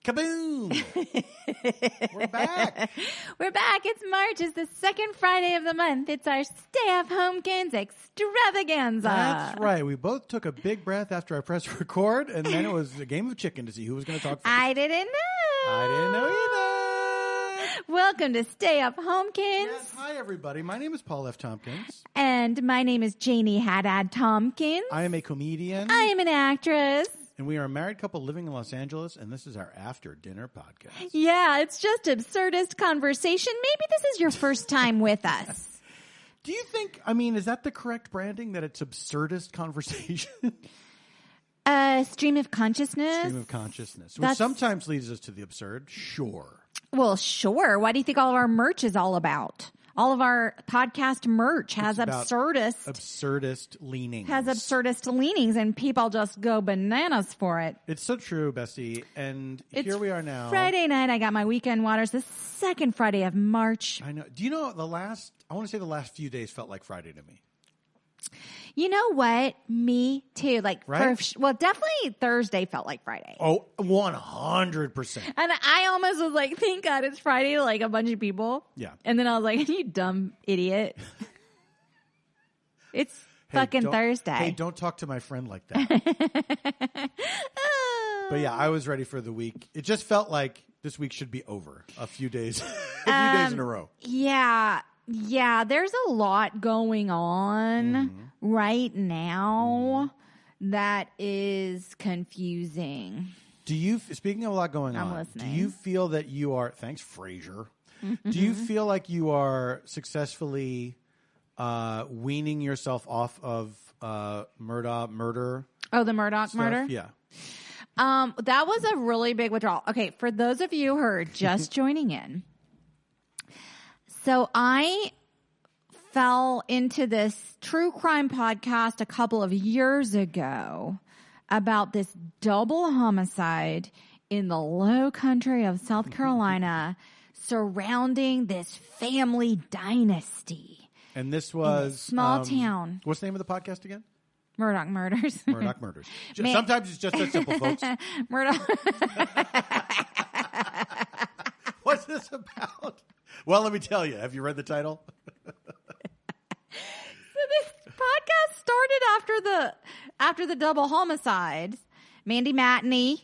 Kaboom! We're back. We're back. It's March. It's the second Friday of the month. It's our Stay Up Homekins extravaganza. That's right. We both took a big breath after I pressed record, and then it was a game of chicken to see who was going to talk first. I didn't know either. Welcome to Stay Up Homekins. Yes, hi, everybody. My name is Paul F. Tompkins. And my name is Janie Haddad Tompkins. I am a comedian. I am an actress. And we are a married couple living in Los Angeles, and this is our after-dinner podcast. Yeah, it's just absurdist conversation. Maybe this is your first time with us. Do you think, is that the correct branding, that it's absurdist conversation? Stream of consciousness. Stream of consciousness, which sometimes leads us to the absurd, sure. Well, sure. What do you think all of our merch is all about? All of our podcast merch has absurdist leanings, and people just go bananas for it. It's so true, Bessie. And here we are now. Friday night, I got my weekend waters. The second Friday of March. I know. Do you know the last few days felt like Friday to me. You know what? Me too. Like, right? Definitely Thursday felt like Friday. Oh, 100%. And I almost was like, thank God it's Friday to like a bunch of people. Yeah. And then I was like, you dumb idiot. It's fucking Thursday. Hey, don't talk to my friend like that. But yeah, I was ready for the week. It just felt like this week should be over a few days, days in a row. Yeah, there's a lot going on right now that is confusing. Speaking of a lot going on, I'm listening. Do you feel that you are, thanks Frasier, do you feel like you are successfully weaning yourself off of murder? Oh, the Murdoch murder? Yeah. That was a really big withdrawal. Okay, for those of you who are just joining in, so I fell into this true crime podcast a couple of years ago about this double homicide in the low country of South Carolina surrounding this family dynasty. And this was in a small town. What's the name of the podcast again? Murdoch Murders. Murdoch Murders. Sometimes it's just that simple, folks. Murdoch. What's this about? Well, let me tell you. Have you read the title? So this podcast started after the double homicides. Mandy Matney,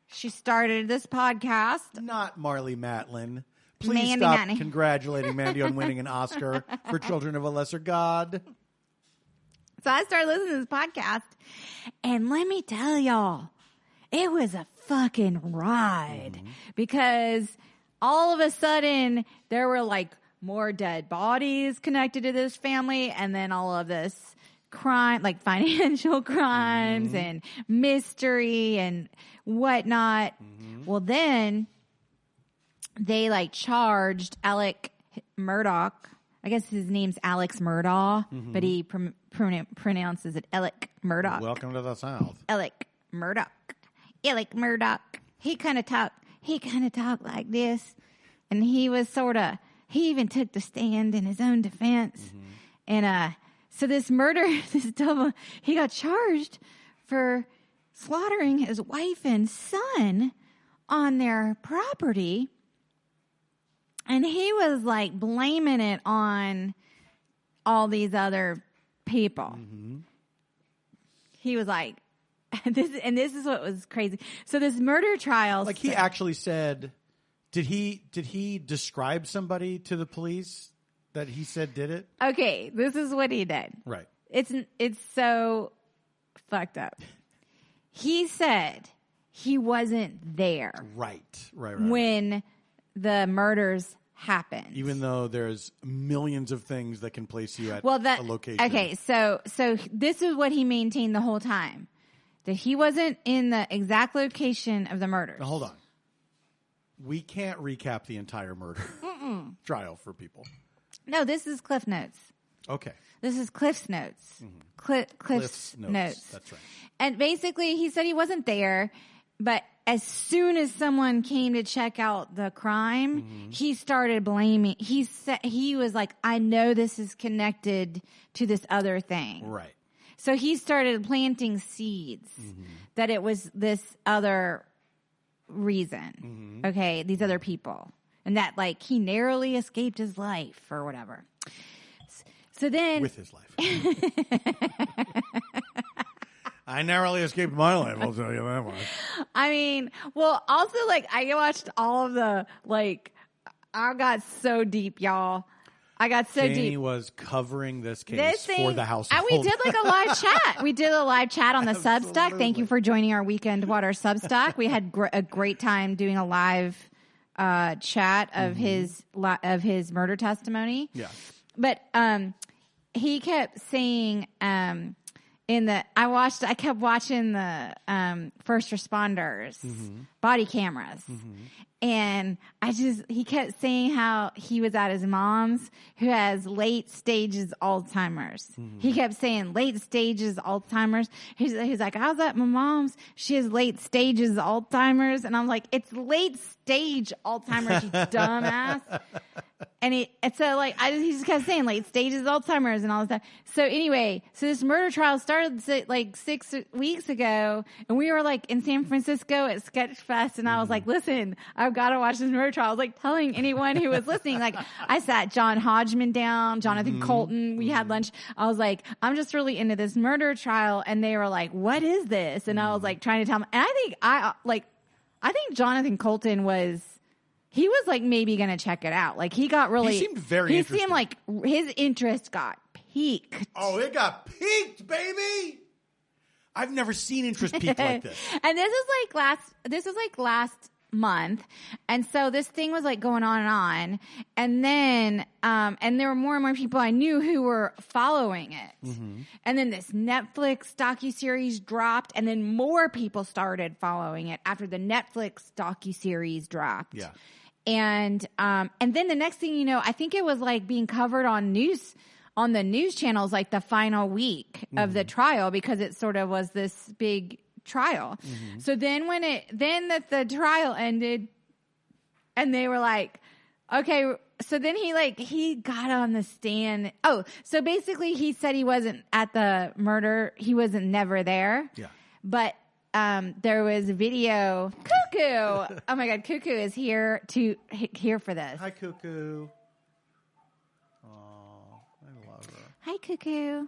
she started this podcast. Not Marlee Matlin. Please stop congratulating Mandy on winning an Oscar for Children of a Lesser God. So I started listening to this podcast, and let me tell y'all, it was a fucking ride because all of a sudden there were like more dead bodies connected to this family, and then all of this crime, like financial crimes and mystery and whatnot. Well, then they like charged Alec Murdoch. I guess his name's Alex Murdaugh, but he pronounces it Alec Murdoch. Welcome to the South. Alec Murdoch. Alec Murdoch. He kind of talked like this, and he he even took the stand in his own defense. And so this murder, he got charged for slaughtering his wife and son on their property. And he was like blaming it on all these other people. He was like, this is what was crazy. So this murder trial, like he actually said, did he describe somebody to the police that he said did it? Okay, this is what he did. Right. It's so fucked up. He said he wasn't there. Right. When the murders happened. Even though there's millions of things that can place you at a location. Okay, so this is what he maintained the whole time. That he wasn't in the exact location of the murders. Now, hold on. We can't recap the entire murder trial for people. No, this is Cliff Notes. Okay. This is Cliff's Notes. Cliff's Notes. That's right. And basically, he said he wasn't there, but as soon as someone came to check out the crime, he started blaming. He was like, I know this is connected to this other thing. Right. So he started planting seeds that it was this other reason. Okay, these other people, and that like he narrowly escaped his life or whatever. So then, with his life, I narrowly escaped my life. I'll tell you that one. I mean, well, also like I watched all of the like. I got so deep, y'all. I got so Janie deep. Janie was covering this case for the household. And we did like a live chat. We did a live chat on the Substack. Thank you for joining our Weekend Water Substack. We had a great time doing a live chat of his murder testimony. Yeah. But he kept saying I kept watching the first responders body cameras. And he kept saying how he was at his mom's who has late stages Alzheimer's. He kept saying late stages Alzheimer's. He's like, I was at my mom's. She has late stages Alzheimer's. And I'm like, it's late stage Alzheimer's, you dumbass. And he just kept saying late stages Alzheimer's and all this stuff. So anyway, this murder trial started like 6 weeks ago, and we were like in San Francisco at Sketchfest, and I was like, listen, I've got to watch this murder trial. I was like telling anyone who was listening, like I sat John Hodgman down, Jonathan Colton. We had lunch. I was like, I'm just really into this murder trial, and they were like, what is this? And I was like trying to tell them, and I think Jonathan Colton was like maybe going to check it out. Like he got really, he seemed very interested. He seemed like his interest got peaked. Oh, it got peaked, baby. I've never seen interest peak like this. And this was like last month. And so this thing was like going on. And then, and there were more and more people I knew who were following it. And then this Netflix docuseries dropped, and then more people started following it after the Netflix docuseries dropped. Yeah. And then the next thing you know, I think it was like being covered on the news channels, like the final week of the trial, because it sort of was this big trial. So then the trial ended, and they were like, okay. So then he got on the stand. Oh, so basically he said he wasn't at the murder. He wasn't never there. Yeah. But there was a video. Cuckoo. Oh my God. Cuckoo is here for this. Hi, Cuckoo. Oh, I love her. Hi, Cuckoo.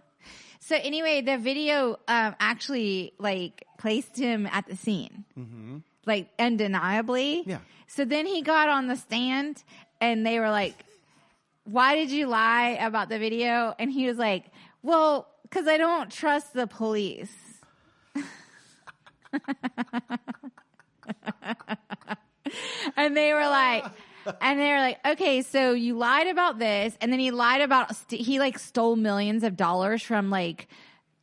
So anyway, the video actually like placed him at the scene, like undeniably. Yeah. So then he got on the stand, and they were like, "Why did you lie about the video?" And he was like, "Well, because I don't trust the police." And they were like, okay, so you lied about this, and then he lied about he like stole millions of dollars from like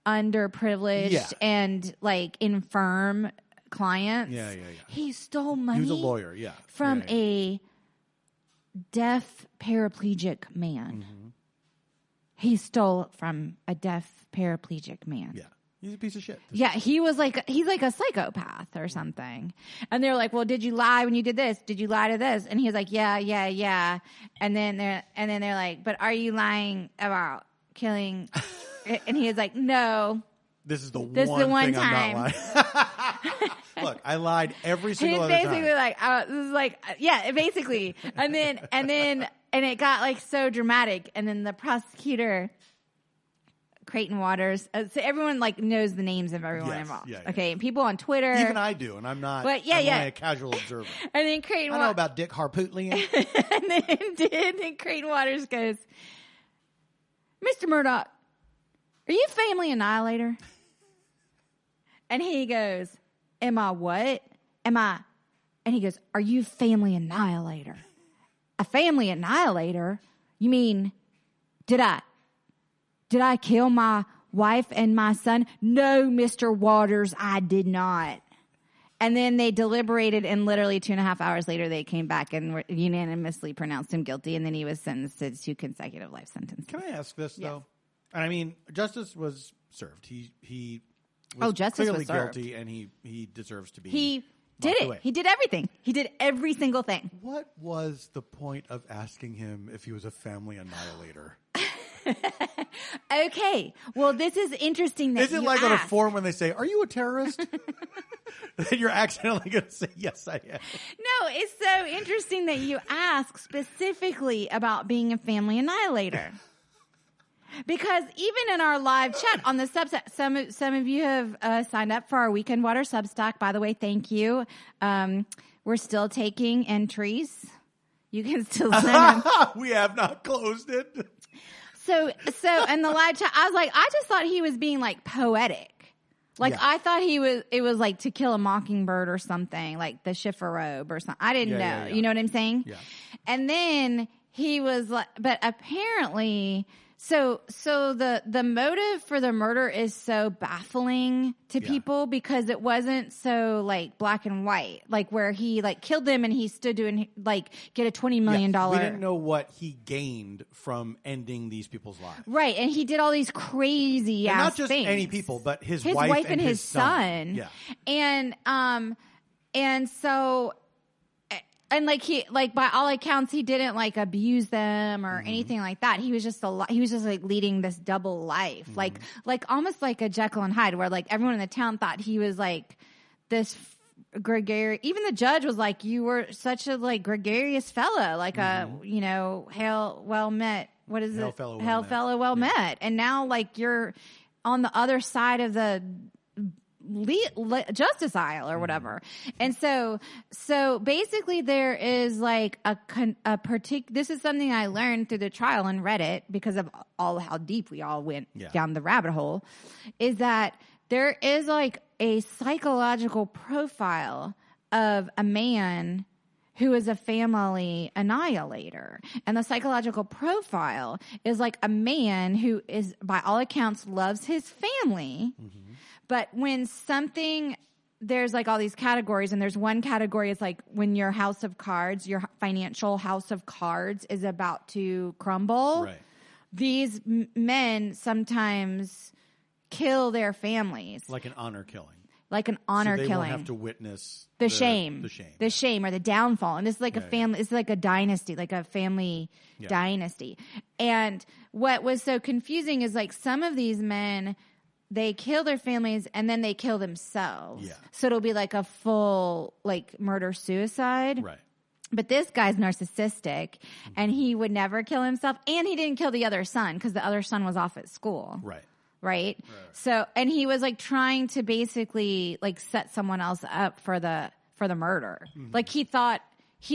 underprivileged and like infirm clients. Yeah. He stole money. He was a lawyer, yeah, from a deaf paraplegic man. He stole from a deaf paraplegic man. Yeah. He's a piece of shit. Yeah, he's like a psychopath or something. And they're like, "Well, did you lie when you did this? Did you lie to this?" And he's like, "Yeah." And then they're like, "But are you lying about killing?" And he was like, "No. This is the one thing time. I'm not lying." Look, I lied every single other time. He's basically like, this is like, yeah, basically. And it got like so dramatic. And then the prosecutor, Creighton Waters. So everyone like knows the names of everyone involved. Yeah. Okay, and people on Twitter. Even I do, and I'm not. But I'm only a casual observer. And then Creighton. I know about Dick Harpootlian. and then Creighton Waters goes, "Mr. Murdoch, are you a family annihilator?" And he goes, "Am I what? Am I?" And he goes, "Are you a family annihilator? A family annihilator? You mean, did I kill my wife and my son?" "No, Mr. Waters, I did not." And then they deliberated, and literally 2.5 hours later, they came back and unanimously pronounced him guilty, and then he was sentenced to 2 consecutive life sentences. Can I ask this, though? And I mean, justice was served. He was justice clearly was served. guilty, and he deserves to be. He did it. Away. He did everything. He did every single thing. What was the point of asking him if he was a family annihilator? Okay. Well, this is interesting that Is it you like asked. on a form when they say, "Are you a terrorist?" You're accidentally going to say, yes, I am. No, it's so interesting that you ask specifically about being a family annihilator. Because even in our live chat on the Substack, some of you have signed up for our Weekend Water Substack. By the way, thank you. We're still taking entries. You can still sign up. We have not closed it. So in the live chat, I was like, I just thought he was being like poetic. Like, yeah. I thought it was like To Kill a Mockingbird or something, like the Chifforobe or something. I didn't know. Yeah. You know what I'm saying? Yeah. And then he was like, but apparently, so the motive for the murder is so baffling to people because it wasn't so like black and white, like where he like killed them and he stood to like get a $20 million. We didn't know what he gained from ending these people's lives. Right. And he did all these crazy ass not just things. Any people, but his wife and his son. Yeah. And so, and like by all accounts, he didn't like abuse them or anything like that. He was just like leading this double life, like almost like a Jekyll and Hyde, where like everyone in the town thought he was like this gregarious. Even the judge was like, "You were such a like gregarious fella, like a hail well met. What is hail it? Fellow hail well fellow well met." And now like you're on the other side of the justice aisle or whatever. And so basically there is like this is something I learned through the trial and Reddit because of all how deep we all went down the rabbit hole, is that there is like a psychological profile of a man who is a family annihilator. And the psychological profile is like a man who is, by all accounts, loves his family. But when there's like all these categories, and there's one category is like when your house of cards, your financial house of cards is about to crumble. Right. These men sometimes kill their families. Like an honor killing. Like an honor so they killing. Won't have to witness the shame or the downfall. And it's like a family, it's like a dynasty, like a family dynasty. And what was so confusing is like some of these men, they kill their families and then they kill themselves. Yeah. So it'll be like a full like murder-suicide. Right. But this guy's narcissistic and he would never kill himself. And he didn't kill the other son because the other son was off at school. Right. So, and he was like trying to basically like set someone else up for the murder. Like he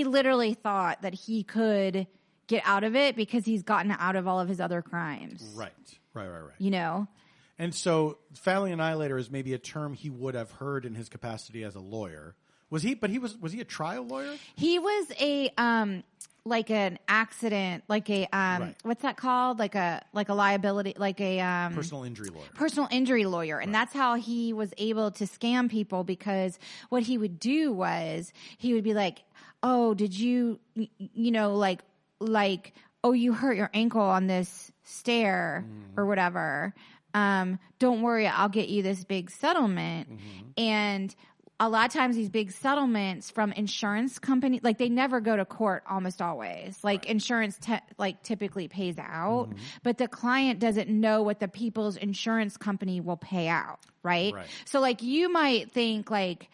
literally thought that he could get out of it because he's gotten out of all of his other crimes. Right. You know? And so, family annihilator is maybe a term he would have heard in his capacity as a lawyer. Was he a trial lawyer? He was a like an accident, like a what's that called? Like a liability, like a personal injury lawyer. Personal injury lawyer, and that's how he was able to scam people because what he would do was he would be like, "Oh, did you know like oh, you hurt your ankle on this stair or whatever." Don't worry, I'll get you this big settlement. And a lot of times these big settlements from insurance companies, like they never go to court almost always. Like insurance typically pays out, but the client doesn't know what the people's insurance company will pay out, right? So like you might think like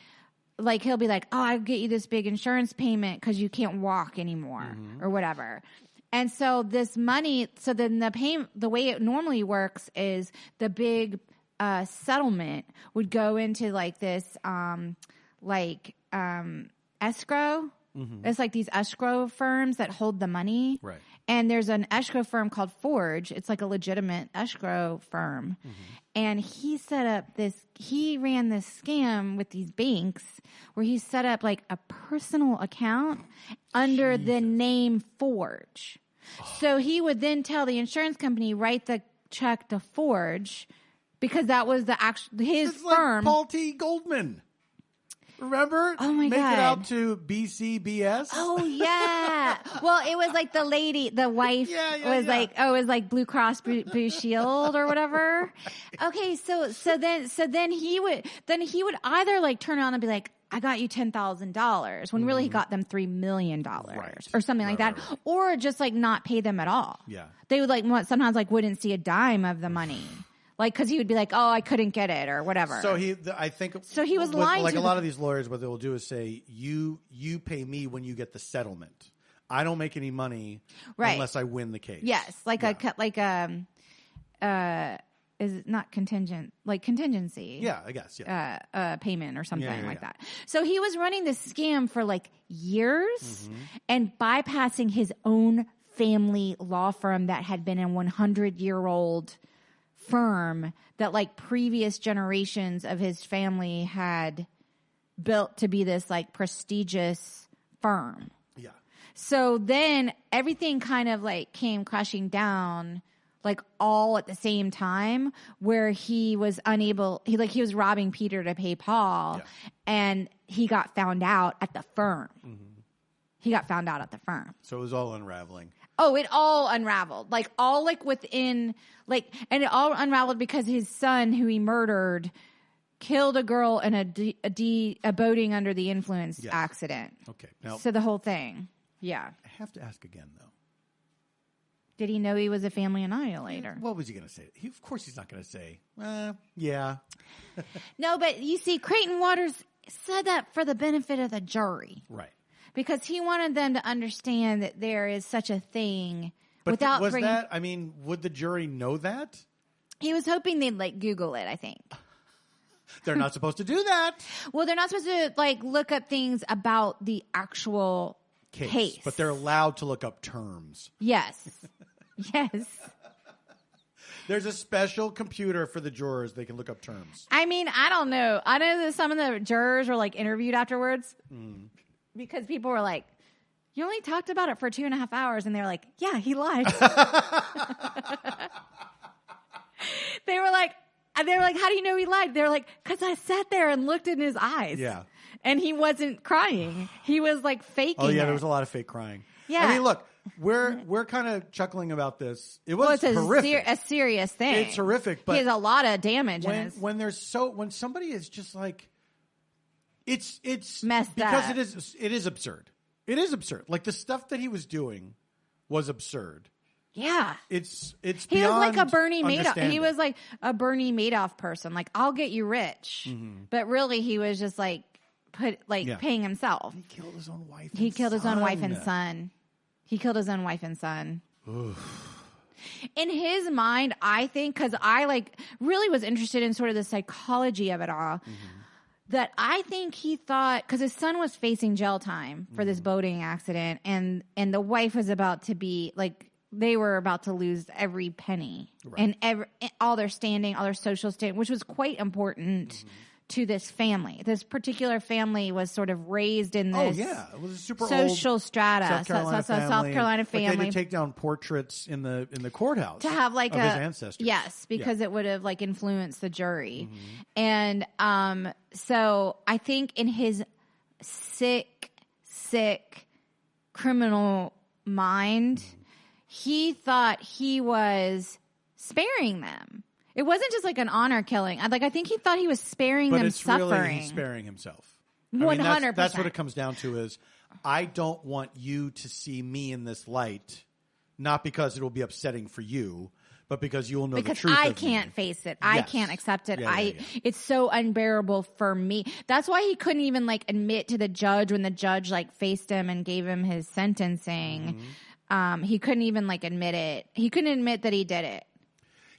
he'll be like, "Oh, I'll get you this big insurance payment because you can't walk anymore or whatever." And so this money, so then the way it normally works is the big settlement would go into like this escrow. It's like these escrow firms that hold the money. Right. And there's an escrow firm called Forge. It's like a legitimate escrow firm. And he ran this scam with these banks where he set up like a personal account under the name Forge. So he would then tell the insurance company, write the check to Forge because that was his firm. Like Paul T. Goldman. Remember? Oh my God. Make it out to BCBS. Oh yeah. Well, it was like the wife was like, it was like Blue Cross Blue Shield or whatever. Okay. So then he would either like turn around and be like, "I got you $10,000," when really he got them $3 million or something like that. Or just like not pay them at all. Yeah. They would like sometimes like wouldn't see a dime of the money. Like, because he would be like, "Oh, I couldn't get it," or whatever. So I think. So he was lying. Like a lot of these lawyers, what they will do is say, "You pay me when you get the settlement. I don't make any money unless I win the case." Yes, is it not contingent, like contingency? Yeah, I guess. Yeah. Payment or something like that. So he was running this scam for like years and bypassing his own family law firm that had been a 100-year-old firm that like previous generations of his family had built to be this like prestigious firm. Yeah. So then everything kind of like came crashing down like all at the same time, where he was unable, he was robbing Peter to pay Paul, and he got found out at the firm. He got found out at the firm. So it was all unraveling. Oh, it all unraveled. Like all like within like, and it all unraveled because his son, who he murdered, killed a girl in a boating under the influence accident. Okay. Now, so the whole thing. Yeah. I have to ask again, though. Did he know he was a family annihilator? What was he going to say? Of course he's not going to say, yeah. No, but you see, Creighton Waters said that for the benefit of the jury. Right. Because he wanted them to understand that there is such a thing. But without was that, I mean, would the jury know that? He was hoping they'd like Google it, I think. They're not supposed to do that. Well, they're not supposed to like look up things about the actual case. But they're allowed to look up terms. Yes. Yes. There's a special computer for the jurors. They can look up terms. I mean, I don't know. I know that some of the jurors were like interviewed afterwards because people were like, "You only talked about it for 2.5 hours." And they're like, "Yeah, he lied." They were like, "How do you know he lied?" They're like, "Because I sat there and looked in his eyes." Yeah. And he wasn't crying. He was like faking it. Oh, yeah, there was a lot of fake crying. Yeah. I mean, look, we're kind of chuckling about this. It was horrific. A serious thing. It's horrific, but he has a lot of damage in his... when somebody is just like, it's messed because up. it is absurd. It is absurd. Like the stuff that he was doing was absurd. Yeah. It's he was like a Bernie Madoff. understanding. He was like a Bernie Madoff person. Like, I'll get you rich. But really he was just like paying himself. He killed his own wife. He killed his own wife and son. He killed his own wife and son. In his mind, I think, because I like really was interested in sort of the psychology of it all, that I think he thought, because his son was facing jail time for this boating accident, and the wife was about to be like, they were about to lose every penny and all their standing, all their social standing, which was quite important to this family. This particular family was sort of raised in this it was a super social old strata. South Carolina family. Like they had to take down portraits in the courthouse to have like of his ancestors. Yes, because it would have like influenced the jury. And so I think in his sick criminal mind, he thought he was sparing them. It wasn't just like an honor killing. I think he thought he was sparing them suffering. Really he's sparing himself. 100%. That's what it comes down to is, I don't want you to see me in this light, not because it will be upsetting for you, but because you will know the truth Because I of can't me. face it. I can't accept it. Yeah. It's so unbearable for me. That's why he couldn't even like admit to the judge when the judge like faced him and gave him his sentencing. He couldn't even like admit it. He couldn't admit that he did it.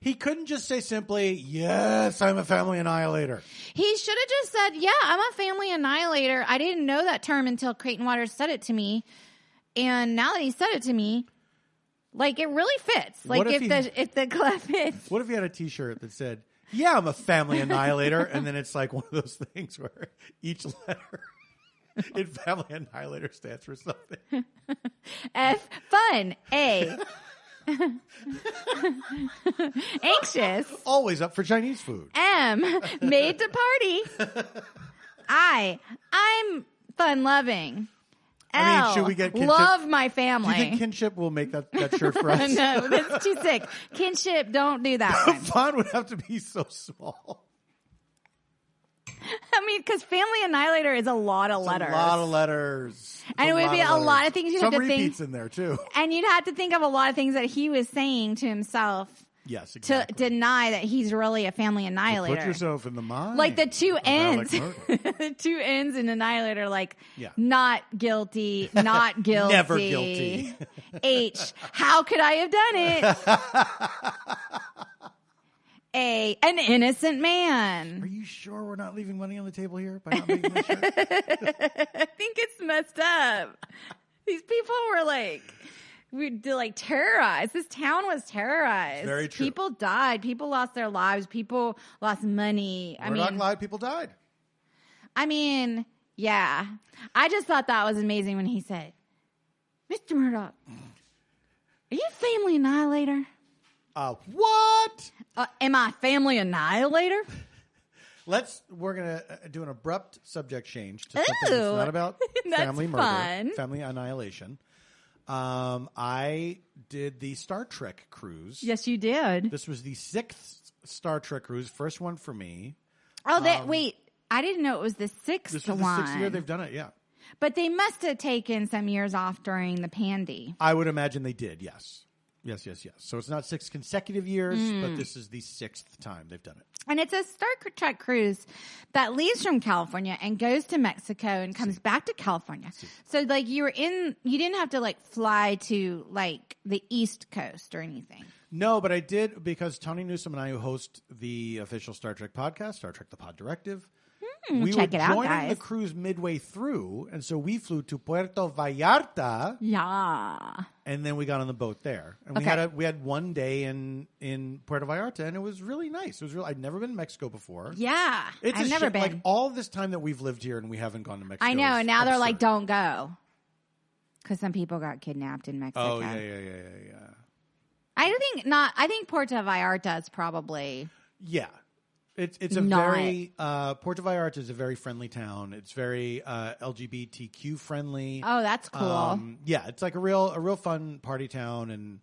He couldn't just say simply, "Yes, I'm a family annihilator." He should have just said, "Yeah, I'm a family annihilator. I didn't know that term until Creighton Waters said it to me. And now that he said it to me, like it really fits. Like if the clip fits." What if he had a T-shirt that said, "Yeah, I'm a family annihilator," and then it's like one of those things where each letter in family annihilator stands for something. F, fun. A. Anxious. Always up for Chinese food. M, made to party. I'm fun loving. I mean, should we get kinship? Love my family. Do you think kinship will make that shirt for us? No, that's too sick. Kinship, don't do that one. Font would have to be so small. I mean, because family annihilator is a lot of letters. A lot of letters. And it would be a lot of things you'd have to think. Some repeats in there, too. And you'd have to think of a lot of things that he was saying to himself Yes, exactly. to deny that he's really a family annihilator. Put yourself in the mind. Like the two ends, murder. the two ends in Annihilator, like Yeah. not guilty, not guilty. Never guilty. H, how could I have done it? A, an innocent man. Are you sure we're not leaving money on the table here by not making this shirt? I think it's messed up. These people were like terrorized. This town was terrorized. Very true. People died. People lost their lives. People lost money. Murdoch lied. People died. I mean, yeah. I just thought that was amazing when he said, Mr. Murdoch, are you a family annihilator? What? Am I a family annihilator? We're going to do an abrupt subject change to something that's Ooh, not about that's family murder, fun. family annihilation. I did the Star Trek cruise. Yes, you did. This was the 6th Star Trek cruise, first one for me. Oh, wait. I didn't know it was the 6th This was one. the 6th year they've done it, yeah. But they must have taken some years off during the pandy. I would imagine they did, yes. Yes. So it's not 6 consecutive years, but this is the 6th time they've done it. And it's a Star Trek cruise that leaves from California and goes to Mexico and comes back to California. So like you didn't have to like fly to like the East Coast or anything. No, but I did because Tony Newsom and I, who host the official Star Trek podcast, Star Trek The Pod Directive, we check were it out, joining guys. the cruise midway through, and so we flew to Puerto Vallarta. Yeah. And then we got on the boat there, and we had one day in Puerto Vallarta, and it was really nice. It was I'd never been to Mexico before. Yeah. I've never been. Like all this time that we've lived here, and we haven't gone to Mexico. I know. And now absurd. they're like, don't go. Because some people got kidnapped in Mexico. Oh yeah. I think Puerto Vallarta is probably. Yeah. It's a Not. very Puerto Vallarta is a very friendly town. It's very LGBTQ friendly. Oh, that's cool. Yeah, it's like a real fun party town, and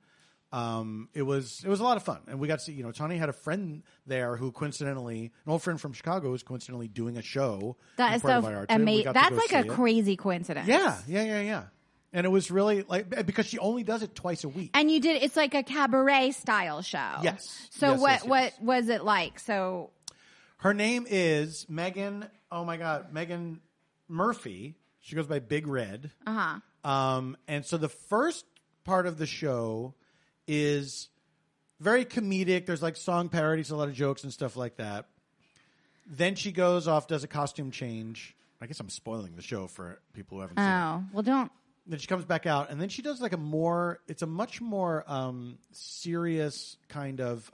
it was a lot of fun. And we got to see, Tony had a friend there who coincidentally, an old friend from Chicago, was coincidentally doing a show. That in is Puerto so Vallarta. amazing. That's like a see it. crazy coincidence. Yeah. And it was really like because she only does it twice a week. And you did. It's like a cabaret style show. Yes. So Yes. what was it like? So. Her name is Megan. Oh my God, Megan Murphy. She goes by Big Red. And so the first part of the show is very comedic. There's like song parodies, a lot of jokes and stuff like that. Then she goes off, does a costume change. I guess I'm spoiling the show for people who haven't seen it. Oh, well, don't. Then she comes back out, and then she does like it's a much more serious kind of.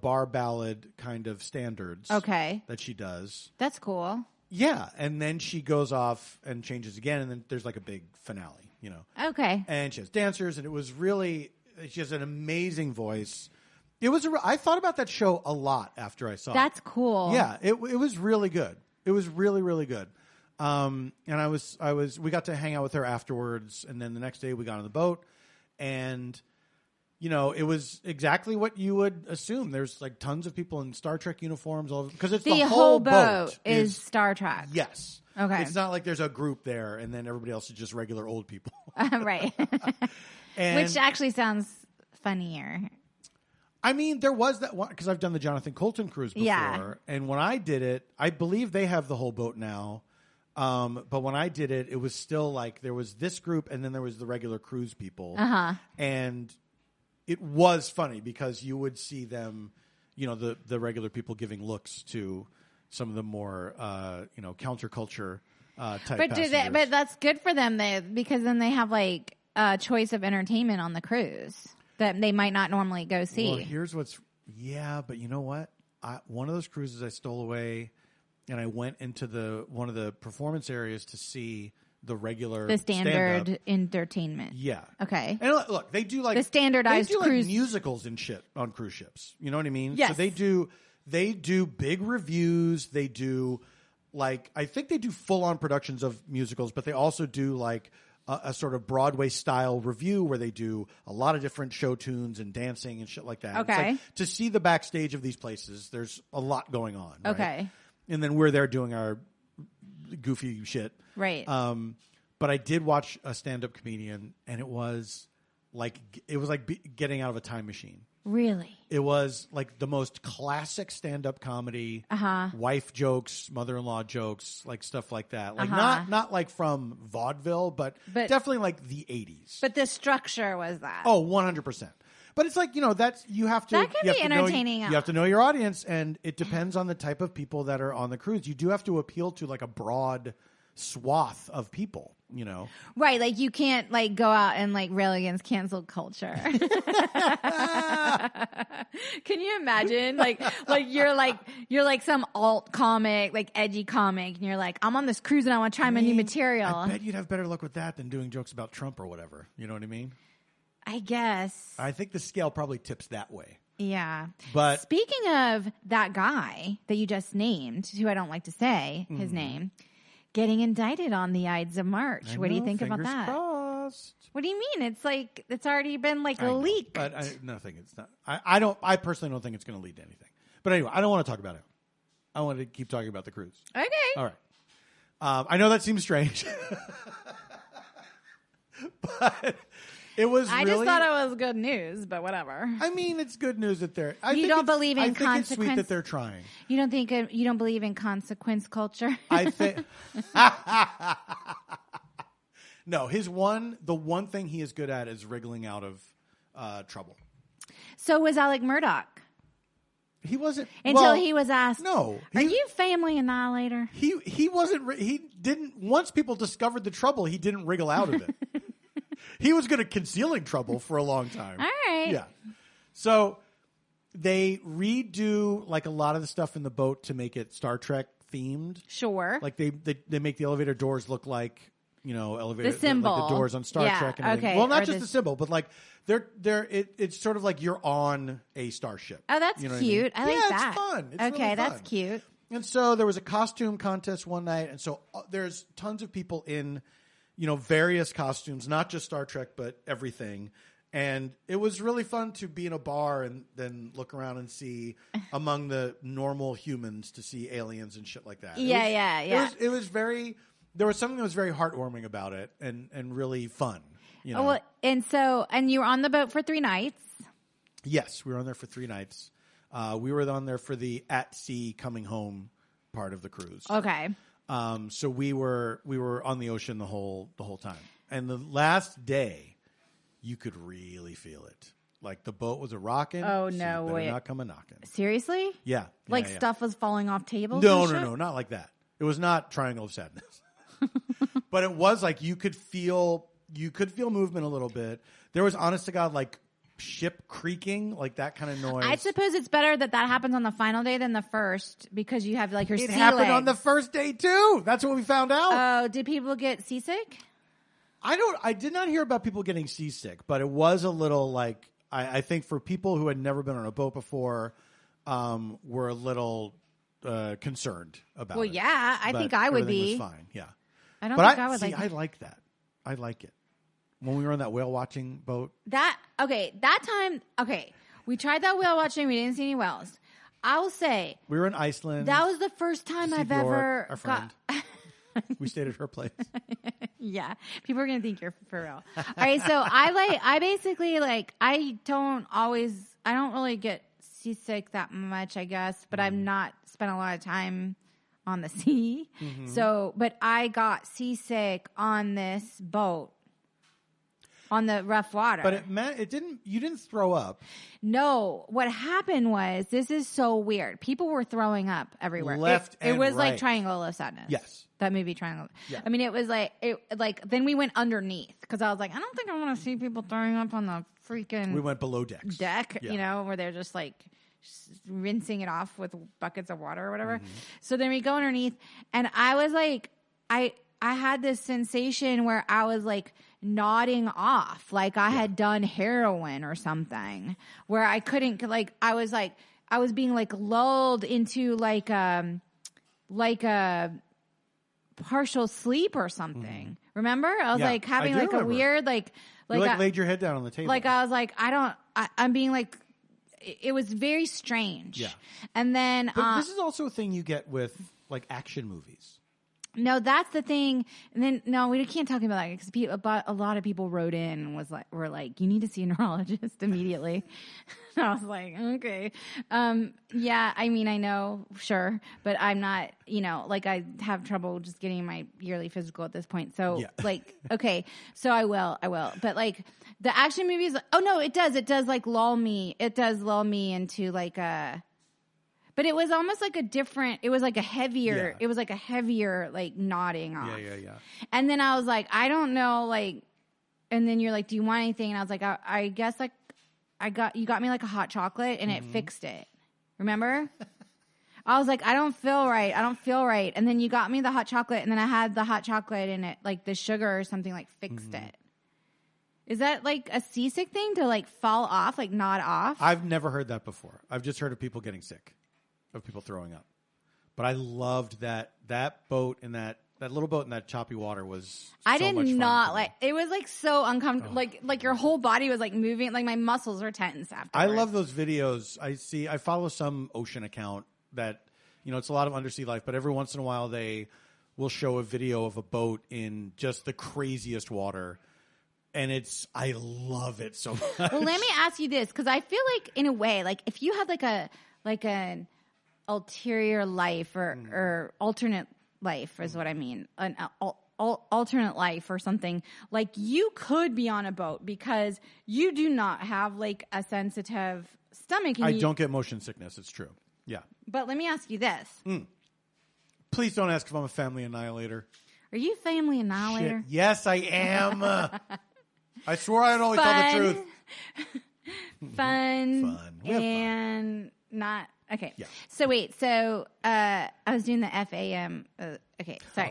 Bar ballad kind of standards. Okay. That she does. That's cool. Yeah. And then she goes off and changes again. And then there's like a big finale, Okay. And she has dancers. And it was really, she has an amazing voice. It was, I thought about that show a lot after I saw it. That's cool. Yeah. It was really good. It was really, really good. And we got to hang out with her afterwards. And then the next day we got on the boat and it was exactly what you would assume. There's like tons of people in Star Trek uniforms, because it's the whole boat is Star Trek. Yes. Okay. It's not like there's a group there and then everybody else is just regular old people. Right. Which actually sounds funnier. I mean, there was that one because I've done the Jonathan Colton cruise before, Yeah. and when I did it, I believe they have the whole boat now. But when I did it, it was still like there was this group and then there was the regular cruise people, and it was funny because you would see them, the regular people giving looks to some of the more, counterculture type passengers. But that's good for them because then they have like a choice of entertainment on the cruise that they might not normally go see. Well, here's but you know what? One of those cruises I stole away, and I went into one of the performance areas to see the standard stand-up. entertainment. Yeah. Okay. And look, they do like the standardized cruise musicals and shit on cruise ships. You know what I mean? Yes. So they do big reviews. They do I think they do full on productions of musicals, but they also do like a sort of Broadway style review where they do a lot of different show tunes and dancing and shit like that. Okay. It's like, to see the backstage of these places, there's a lot going on. Right? Okay. And then we're there doing our goofy shit. Right. But I did watch a stand-up comedian, and it was like getting out of a time machine. Really? It was like the most classic stand-up comedy, wife jokes, mother-in-law jokes, like stuff like that. Like not like from vaudeville, but definitely like the 80s. But the structure was that. Oh, 100%. But it's like, that can be entertaining. You have to know your audience, and it depends on the type of people that are on the cruise. You do have to appeal to like a broad swath of people, Right, like you can't like go out and like rail against cancel culture. Can you imagine like you're like some alt comic, like edgy comic, and you're like, I'm on this cruise and I want to try my new material. I bet you'd have better luck with that than doing jokes about Trump or whatever. You know what I mean? I guess. I think the scale probably tips that way. Yeah. But speaking of that guy that you just named, who I don't like to say his name, getting indicted on the Ides of March. What do you think about that? Crossed. What do you mean? It's like it's already been like leaked. But nothing. It's not. I personally don't think it's going to lead to anything. But anyway, I don't want to talk about it. I want to keep talking about the cruise. Okay. All right. I know that seems strange, but it was. I just thought it was good news, but whatever. I mean, it's good news that they're. You don't believe in consequence. I think it's sweet that they're trying. You don't believe in consequence culture. I think. No, the one thing he is good at is wriggling out of trouble. So was Alec Murdoch. He wasn't until he was asked. No, are you family annihilator? He wasn't. He didn't. Once people discovered the trouble, he didn't wriggle out of it. He was good at concealing trouble for a long time. All right. Yeah. So they redo like a lot of the stuff in the boat to make it Star Trek themed. Sure. Like they make the elevator doors look like elevator the symbol, like the doors on Star Trek and everything. Okay. Well, not just the symbol, but like it's sort of like you're on a starship. Oh, that's cute. I like that. It's fun. It's okay, really that's fun. cute. And so there was a costume contest one night, and so there's tons of people in, various costumes, not just Star Trek, but everything. And it was really fun to be in a bar and then look around and see among the normal humans to see aliens and shit like that. Yeah. It was very. There was something that was very heartwarming about it and really fun. Oh, well, and you were on the boat for 3 nights. Yes, we were on there for 3 nights. We were on there for the at sea coming home part of the cruise. Okay. So we were on the ocean the whole time. And the last day, you could really feel it. Like the boat was a rocking. Oh, so no way. Not come a knocking. Seriously? Yeah. Like stuff was falling off tables? No, not like that. It was not Triangle of Sadness. But it was like you could feel movement a little bit. There was, honest to God, like ship creaking, like that kind of noise. I suppose it's better that happens on the final day than the first because you have like your sea legs. It happened on the first day too. That's what we found out. Oh, did people get seasick? I did not hear about people getting seasick, but it was a little like I think for people who had never been on a boat before, were a little concerned about it. Well, yeah, I think I would be. Was fine, yeah. I don't think I would I like that. I like it. When we were on that whale watching boat. That time, we tried that whale watching. We didn't see any whales. I'll say. We were in Iceland. That was the first time I've ever. Our friend. We stayed at her place. Yeah. People are going to think you're for real. All right. So I basically I don't really get seasick that much, I guess, but I've not spent a lot of time on the sea. Mm-hmm. So, but I got seasick on this boat on the rough water. But you didn't throw up. No, what happened was, this is so weird. People were throwing up everywhere. It was right. like Triangle of Sadness. Yes. That movie Triangle. Yeah. I mean, it was then we went underneath because I was like, I don't think I want to see people throwing up on the freaking. We went below decks. Where they're just like rinsing it off with buckets of water or whatever. Mm-hmm. So then we go underneath, and I was like, I had this sensation where I was like nodding off, like I had done heroin or something, where I couldn't I was being like lulled into like a partial sleep or something. Mm-hmm. Remember? I was like having like a weird you laid your head down on the table. Like I was like, I'm being like, it was very strange. Yeah. And then but this is also a thing you get with like action movies. No, that's the thing. And then, no, we can't talk about that because a lot of people wrote in and were like, you need to see a neurologist immediately. I was like, okay. Yeah, I mean, I know, sure. But I'm not, like I have trouble just getting my yearly physical at this point. So, like, okay. So I will. But like the action movies, oh no, it does. It does like lull me. It does lull me into like but it was almost like it was like a heavier, like nodding off. Yeah. And then I was like, I don't know, like, and then you're like, do you want anything? And I was like, I guess like you got me like a hot chocolate and it fixed it. Remember? I was like, I don't feel right. And then you got me the hot chocolate and then I had the hot chocolate and it like the sugar or something like fixed it. Is that like a seasick thing to like fall off, like nod off? I've never heard that before. I've just heard of people getting sick. Of people throwing up. But I loved that boat and that little boat in that choppy water was I so did much fun not like it was like so uncomfortable. Oh. Like your whole body was like moving, like my muscles were tense afterwards. I love those videos. I follow some ocean account that it's a lot of undersea life, but every once in a while they will show a video of a boat in just the craziest water. And I love it so much. Well, let me ask you this, because I feel like in a way, like if you have like an ulterior life or alternate life is what I mean. An alternate life or something. Like you could be on a boat because you do not have like a sensitive stomach. I don't get motion sickness. It's true. Yeah. But let me ask you this. Please don't ask if I'm a family annihilator. Are you a family annihilator? Shit. Yes, I am. I swore I'd only tell the truth. Fun. We have and not... Okay. Yeah. So wait. So I was doing the FAM. Okay. Sorry.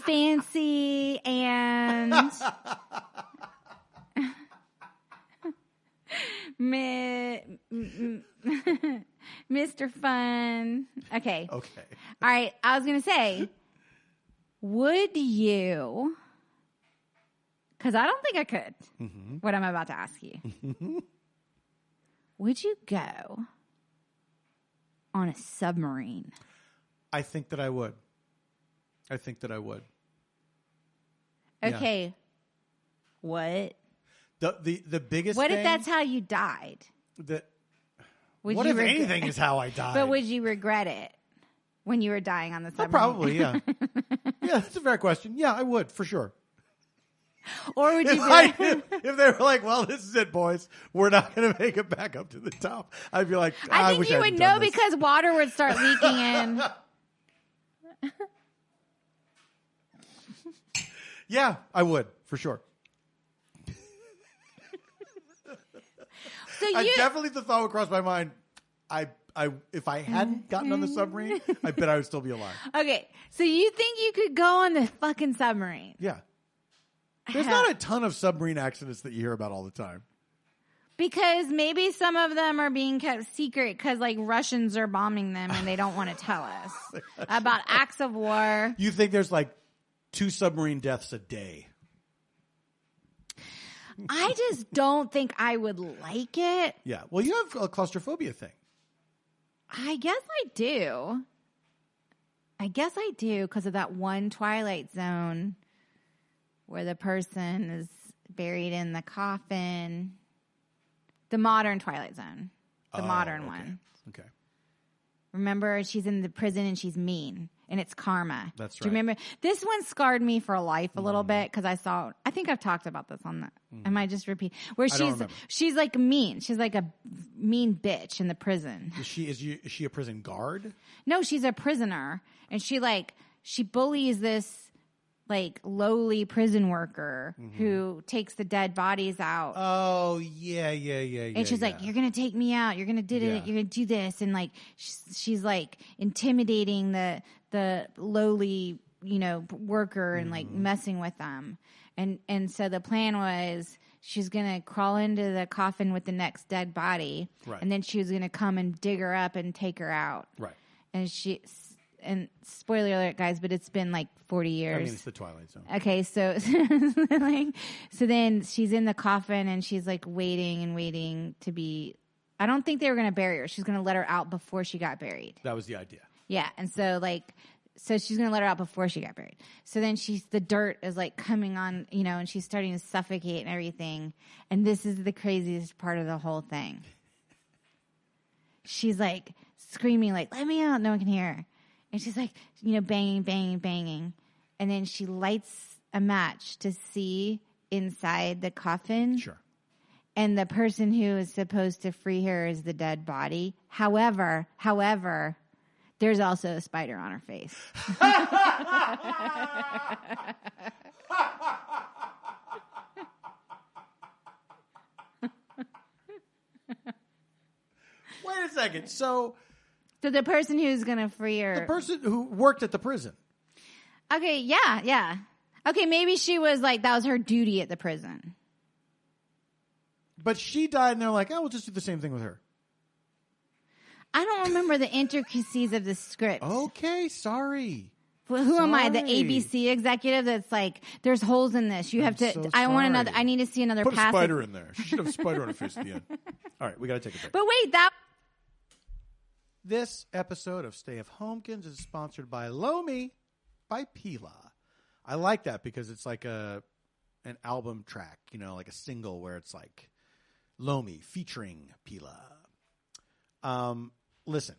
Fancy and Mr. Fun. Okay. Okay. All right. I was gonna say, would you? Because I don't think I could. Mm-hmm. What I'm about to ask you. Would you go on a submarine? I think that I would. Okay. Yeah. What? The biggest What thing, if that's how you died? What if anything is how I died? But would you regret it when you were dying on the submarine? Probably, yeah. Yeah, that's a fair question. Yeah, I would, for sure. Or would you if they were like, well, this is it, boys. We're not going to make it back up to the top. I'd be like, I think you would know because water would start leaking in. Yeah, I would, for sure. So definitely the thought would cross my mind. If I hadn't gotten on the submarine, I bet I would still be alive. Okay, so you think you could go on the fucking submarine? Yeah. There's not a ton of submarine accidents that you hear about all the time. Because maybe some of them are being kept secret because, like, Russians are bombing them and they don't want to tell us about acts of war. You think there's, like, 2 submarine deaths a day? I just don't think I would like it. Yeah. Well, you have a claustrophobia thing. I guess I do. Because of that one Twilight Zone where the person is buried in the coffin. The modern Twilight Zone. The modern one. Okay. Remember, she's in the prison and she's mean. And it's karma. That's right. Do you remember? This one scarred me for life a little bit because I think I've talked about this on the, I might just repeat. Where she's like mean. She's like a mean bitch in the prison. Is she a prison guard? No, she's a prisoner. And she bullies this like lowly prison worker who takes the dead bodies out. Oh, yeah. And she's like, you're going to take me out. You're going to do it. You're going to do this. And like, she's like intimidating the lowly, worker and like messing with them. And so the plan was she's going to crawl into the coffin with the next dead body. Right. And then she was going to come and dig her up and take her out. Right. And spoiler alert, guys, but it's been like 40 years. I mean, it's the Twilight Zone. Okay, so then she's in the coffin and she's like waiting to be. I don't think they were going to bury her. She's going to let her out before she got buried. That was the idea. Yeah, and so she's going to let her out before she got buried. So then the dirt is like coming on, and she's starting to suffocate and everything. And this is the craziest part of the whole thing. She's like screaming, like, let me out. No one can hear her. And she's like, banging, banging, banging. And then she lights a match to see inside the coffin. Sure. And the person who is supposed to free her is the dead body. However, there's also a spider on her face. Wait a second. So the person who's going to free her. The person who worked at the prison. Okay, yeah. Okay, maybe she was like, that was her duty at the prison. But she died, and they're like, oh, we'll just do the same thing with her. I don't remember the intricacies of the script. Okay, sorry. Who am I? The ABC executive that's like, there's holes in this. You have to. So I want sorry. another. I need to see another. Put a passage. spider in there. She should have a spider on her face at the end. All right, we got to take a break. But wait, This episode of Stay of Homekins is sponsored by Lomi by Pila. I like that because it's like an album track, like a single where it's like Lomi featuring Pila. Listen,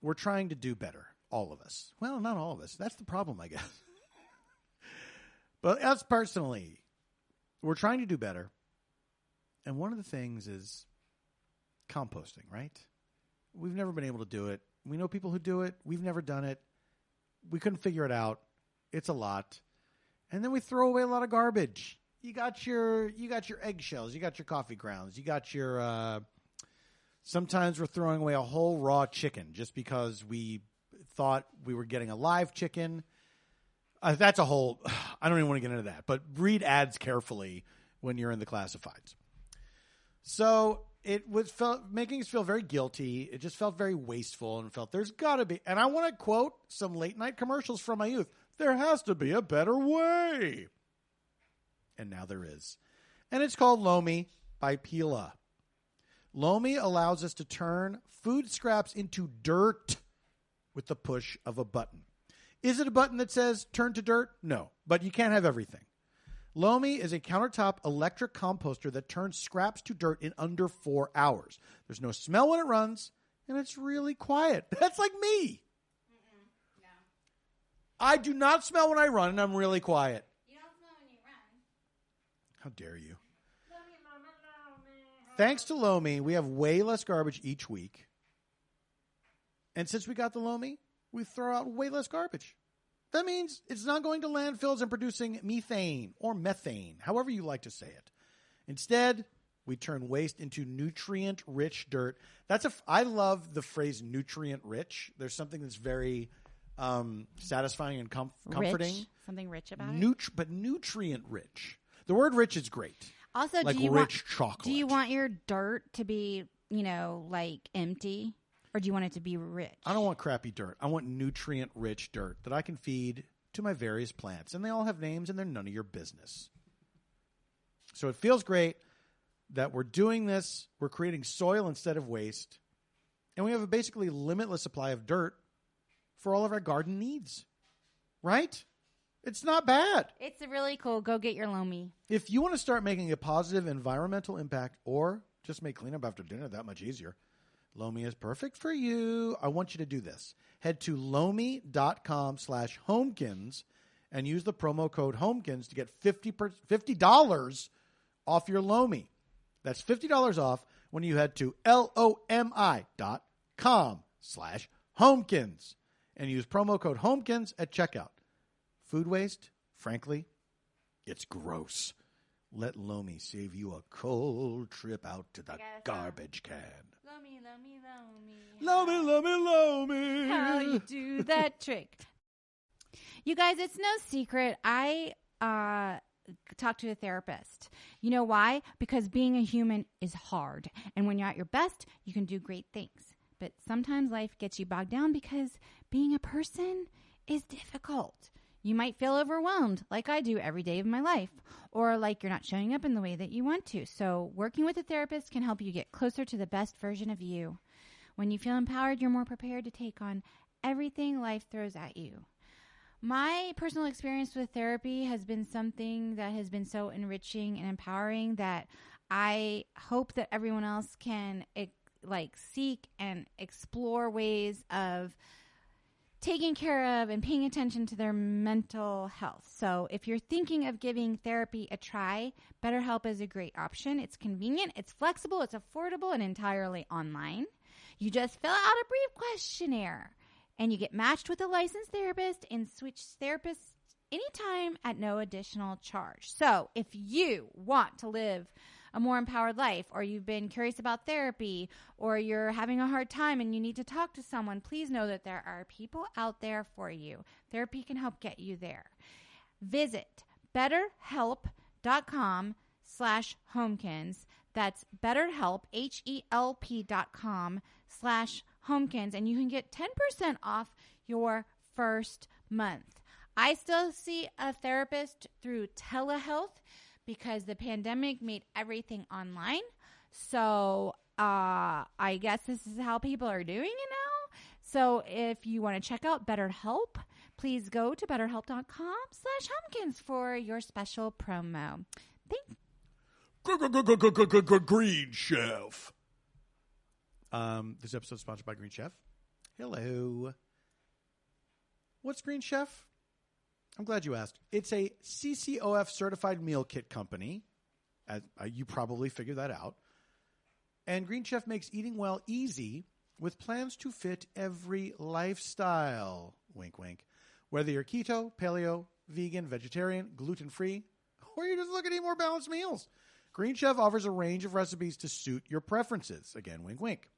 we're trying to do better, all of us. Well, not all of us. That's the problem, I guess. But us personally, we're trying to do better. And one of the things is composting, right? We've never been able to do it. We know people who do it. We've never done it. We couldn't figure it out. It's a lot. And then we throw away a lot of garbage. You got your eggshells. You got your coffee grounds. You got your sometimes we're throwing away a whole raw chicken just because we thought we were getting a live chicken. That's a whole I don't even want to get into that. But read ads carefully when you're in the classifieds. So it was making us feel very guilty. It just felt very wasteful and felt there's got to be. And I want to quote some late night commercials from my youth. There has to be a better way. And now there is. And it's called Lomi by Pila. Lomi allows us to turn food scraps into dirt with the push of a button. Is it a button that says turn to dirt? No, but you can't have everything. Lomi is a countertop electric composter that turns scraps to dirt in under 4 hours. There's no smell when it runs, and it's really quiet. That's like me. No. I do not smell when I run, and I'm really quiet. You don't smell when you run. How dare you? Thanks to Lomi, we have way less garbage each week. And since we got the Lomi, we throw out way less garbage. That means it's not going to landfills and producing methane or methane, however you like to say it. Instead, we turn waste into nutrient-rich dirt. I love the phrase nutrient-rich. There's something that's very satisfying and comforting. Rich. Something rich about it? But nutrient-rich. The word rich is great. Also, like do you rich chocolate. Do you want your dirt to be, like empty? Or do you want it to be rich? I don't want crappy dirt. I want nutrient-rich dirt that I can feed to my various plants. And they all have names, and they're none of your business. So it feels great that we're doing this. We're creating soil instead of waste. And we have a basically limitless supply of dirt for all of our garden needs. Right? It's not bad. It's really cool. Go get your Lomi. If you want to start making a positive environmental impact or just make cleanup after dinner that much easier, Lomi is perfect for you. I want you to do this. Head to lomi.com/homekins and use the promo code homekins to get $50 off your Lomi. That's $50 off when you head to lomi.com/homekins and use promo code homekins at checkout. Food waste, frankly, it's gross. Let Lomi save you a cold trip out to the garbage can. Lomi, Lomi, Lomi, Lomi. Lomi, Lomi. How you do that trick. You guys, it's no secret. I talked to a therapist. You know why? Because being a human is hard. And when you're at your best, you can do great things. But sometimes life gets you bogged down because being a person is difficult. You might feel overwhelmed like I do every day of my life, or like you're not showing up in the way that you want to. So working with a therapist can help you get closer to the best version of you. When you feel empowered, you're more prepared to take on everything life throws at you. My personal experience with therapy has been something that has been so enriching and empowering that I hope that everyone else can seek and explore ways of taking care of and paying attention to their mental health. So if you're thinking of giving therapy a try, BetterHelp is a great option. It's convenient, it's flexible, it's affordable, and entirely online. You just fill out a brief questionnaire and you get matched with a licensed therapist and switch therapists anytime at no additional charge. So if you want to live a more empowered life, or you've been curious about therapy, or you're having a hard time and you need to talk to someone, please know that there are people out there for you. Therapy can help get you there. Visit betterhelp.com/homekins. That's BetterHelp, HELP.com/homekins, and you can get 10% off your first month. I still see a therapist through telehealth because the pandemic made everything online. So I guess this is how people are doing it now. So if you want to check out BetterHelp, please go to betterhelp.com/homekins for your special promo. Thanks. Green Chef. This episode is sponsored by Green Chef. Hello. What's Green Chef? I'm glad you asked. It's a CCOF certified meal kit company. You probably figured that out. And Green Chef makes eating well easy with plans to fit every lifestyle. Wink, wink. Whether you're keto, paleo, vegan, vegetarian, gluten-free, or you're just looking to eat more balanced meals, Green Chef offers a range of recipes to suit your preferences. Again, wink, wink.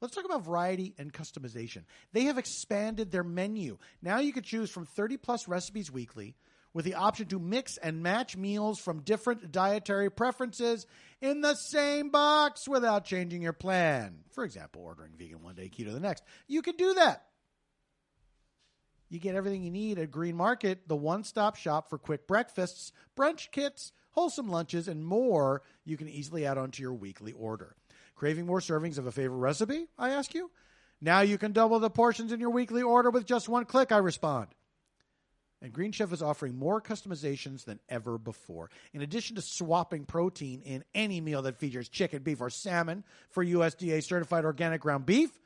Let's talk about variety and customization. They have expanded their menu. Now you can choose from 30-plus recipes weekly with the option to mix and match meals from different dietary preferences in the same box without changing your plan. For example, ordering vegan one day, keto the next. You can do that. You get everything you need at Green Market, the one-stop shop for quick breakfasts, brunch kits, wholesome lunches, and more you can easily add onto your weekly order. Craving more servings of a favorite recipe, I ask you? Now you can double the portions in your weekly order with just one click, I respond. And Green Chef is offering more customizations than ever before. In addition to swapping protein in any meal that features chicken, beef, or salmon for USDA certified organic ground beef,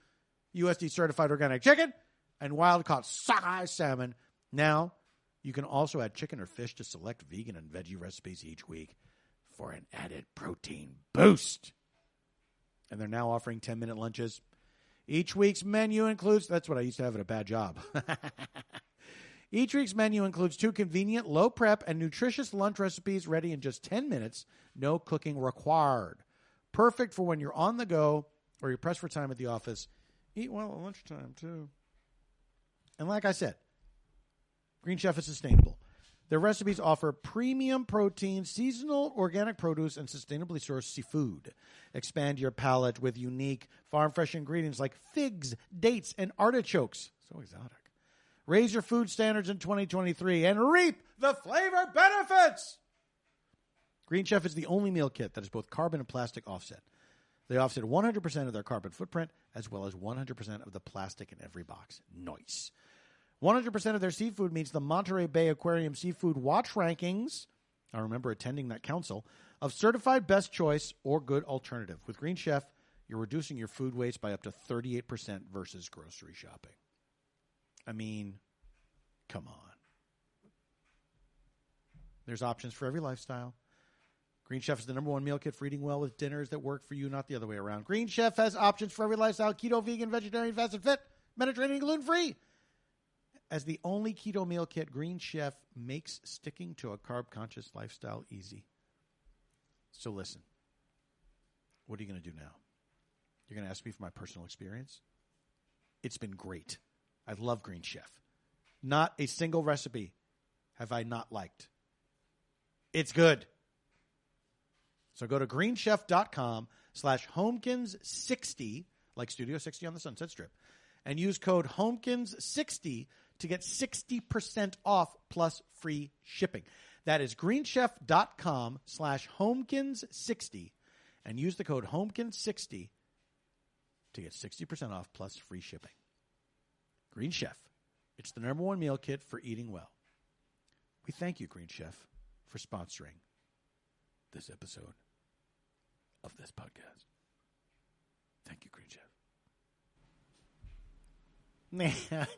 USDA certified organic chicken, and wild-caught sockeye salmon, now you can also add chicken or fish to select vegan and veggie recipes each week for an added protein boost. And they're now offering 10-minute lunches. Each week's menu includes... That's what I used to have at a bad job. Each week's menu includes 2 convenient, low-prep, and nutritious lunch recipes ready in just 10 minutes. No cooking required. Perfect for when you're on the go or you're pressed for time at the office. Eat well at lunchtime, too. And like I said, Green Chef is sustainable. Their recipes offer premium protein, seasonal organic produce, and sustainably sourced seafood. Expand your palate with unique farm-fresh ingredients like figs, dates, and artichokes. So exotic. Raise your food standards in 2023 and reap the flavor benefits. Green Chef is the only meal kit that is both carbon and plastic offset. They offset 100% of their carbon footprint as well as 100% of the plastic in every box. Nice. 100% of their seafood meets the Monterey Bay Aquarium Seafood Watch Rankings, I remember attending that council, of certified best choice or good alternative. With Green Chef, you're reducing your food waste by up to 38% versus grocery shopping. I mean, come on. There's options for every lifestyle. Green Chef is the #1 meal kit for eating well with dinners that work for you, not the other way around. Green Chef has options for every lifestyle: keto, vegan, vegetarian, fast and fit, Mediterranean, gluten-free. As the only keto meal kit, Green Chef makes sticking to a carb-conscious lifestyle easy. So listen, what are you going to do now? You're going to ask me for my personal experience? It's been great. I love Green Chef. Not a single recipe have I not liked. It's good. So go to greenchef.com/homekins60, like Studio 60 on the Sunset Strip, and use code homekins60 to get 60% off plus free shipping. That is greenchef.com/homekins60 and use the code homekins60 to get 60% off plus free shipping. Green Chef. It's the #1 meal kit for eating well. We thank you, Green Chef, for sponsoring this episode of this podcast. Thank you, Green Chef.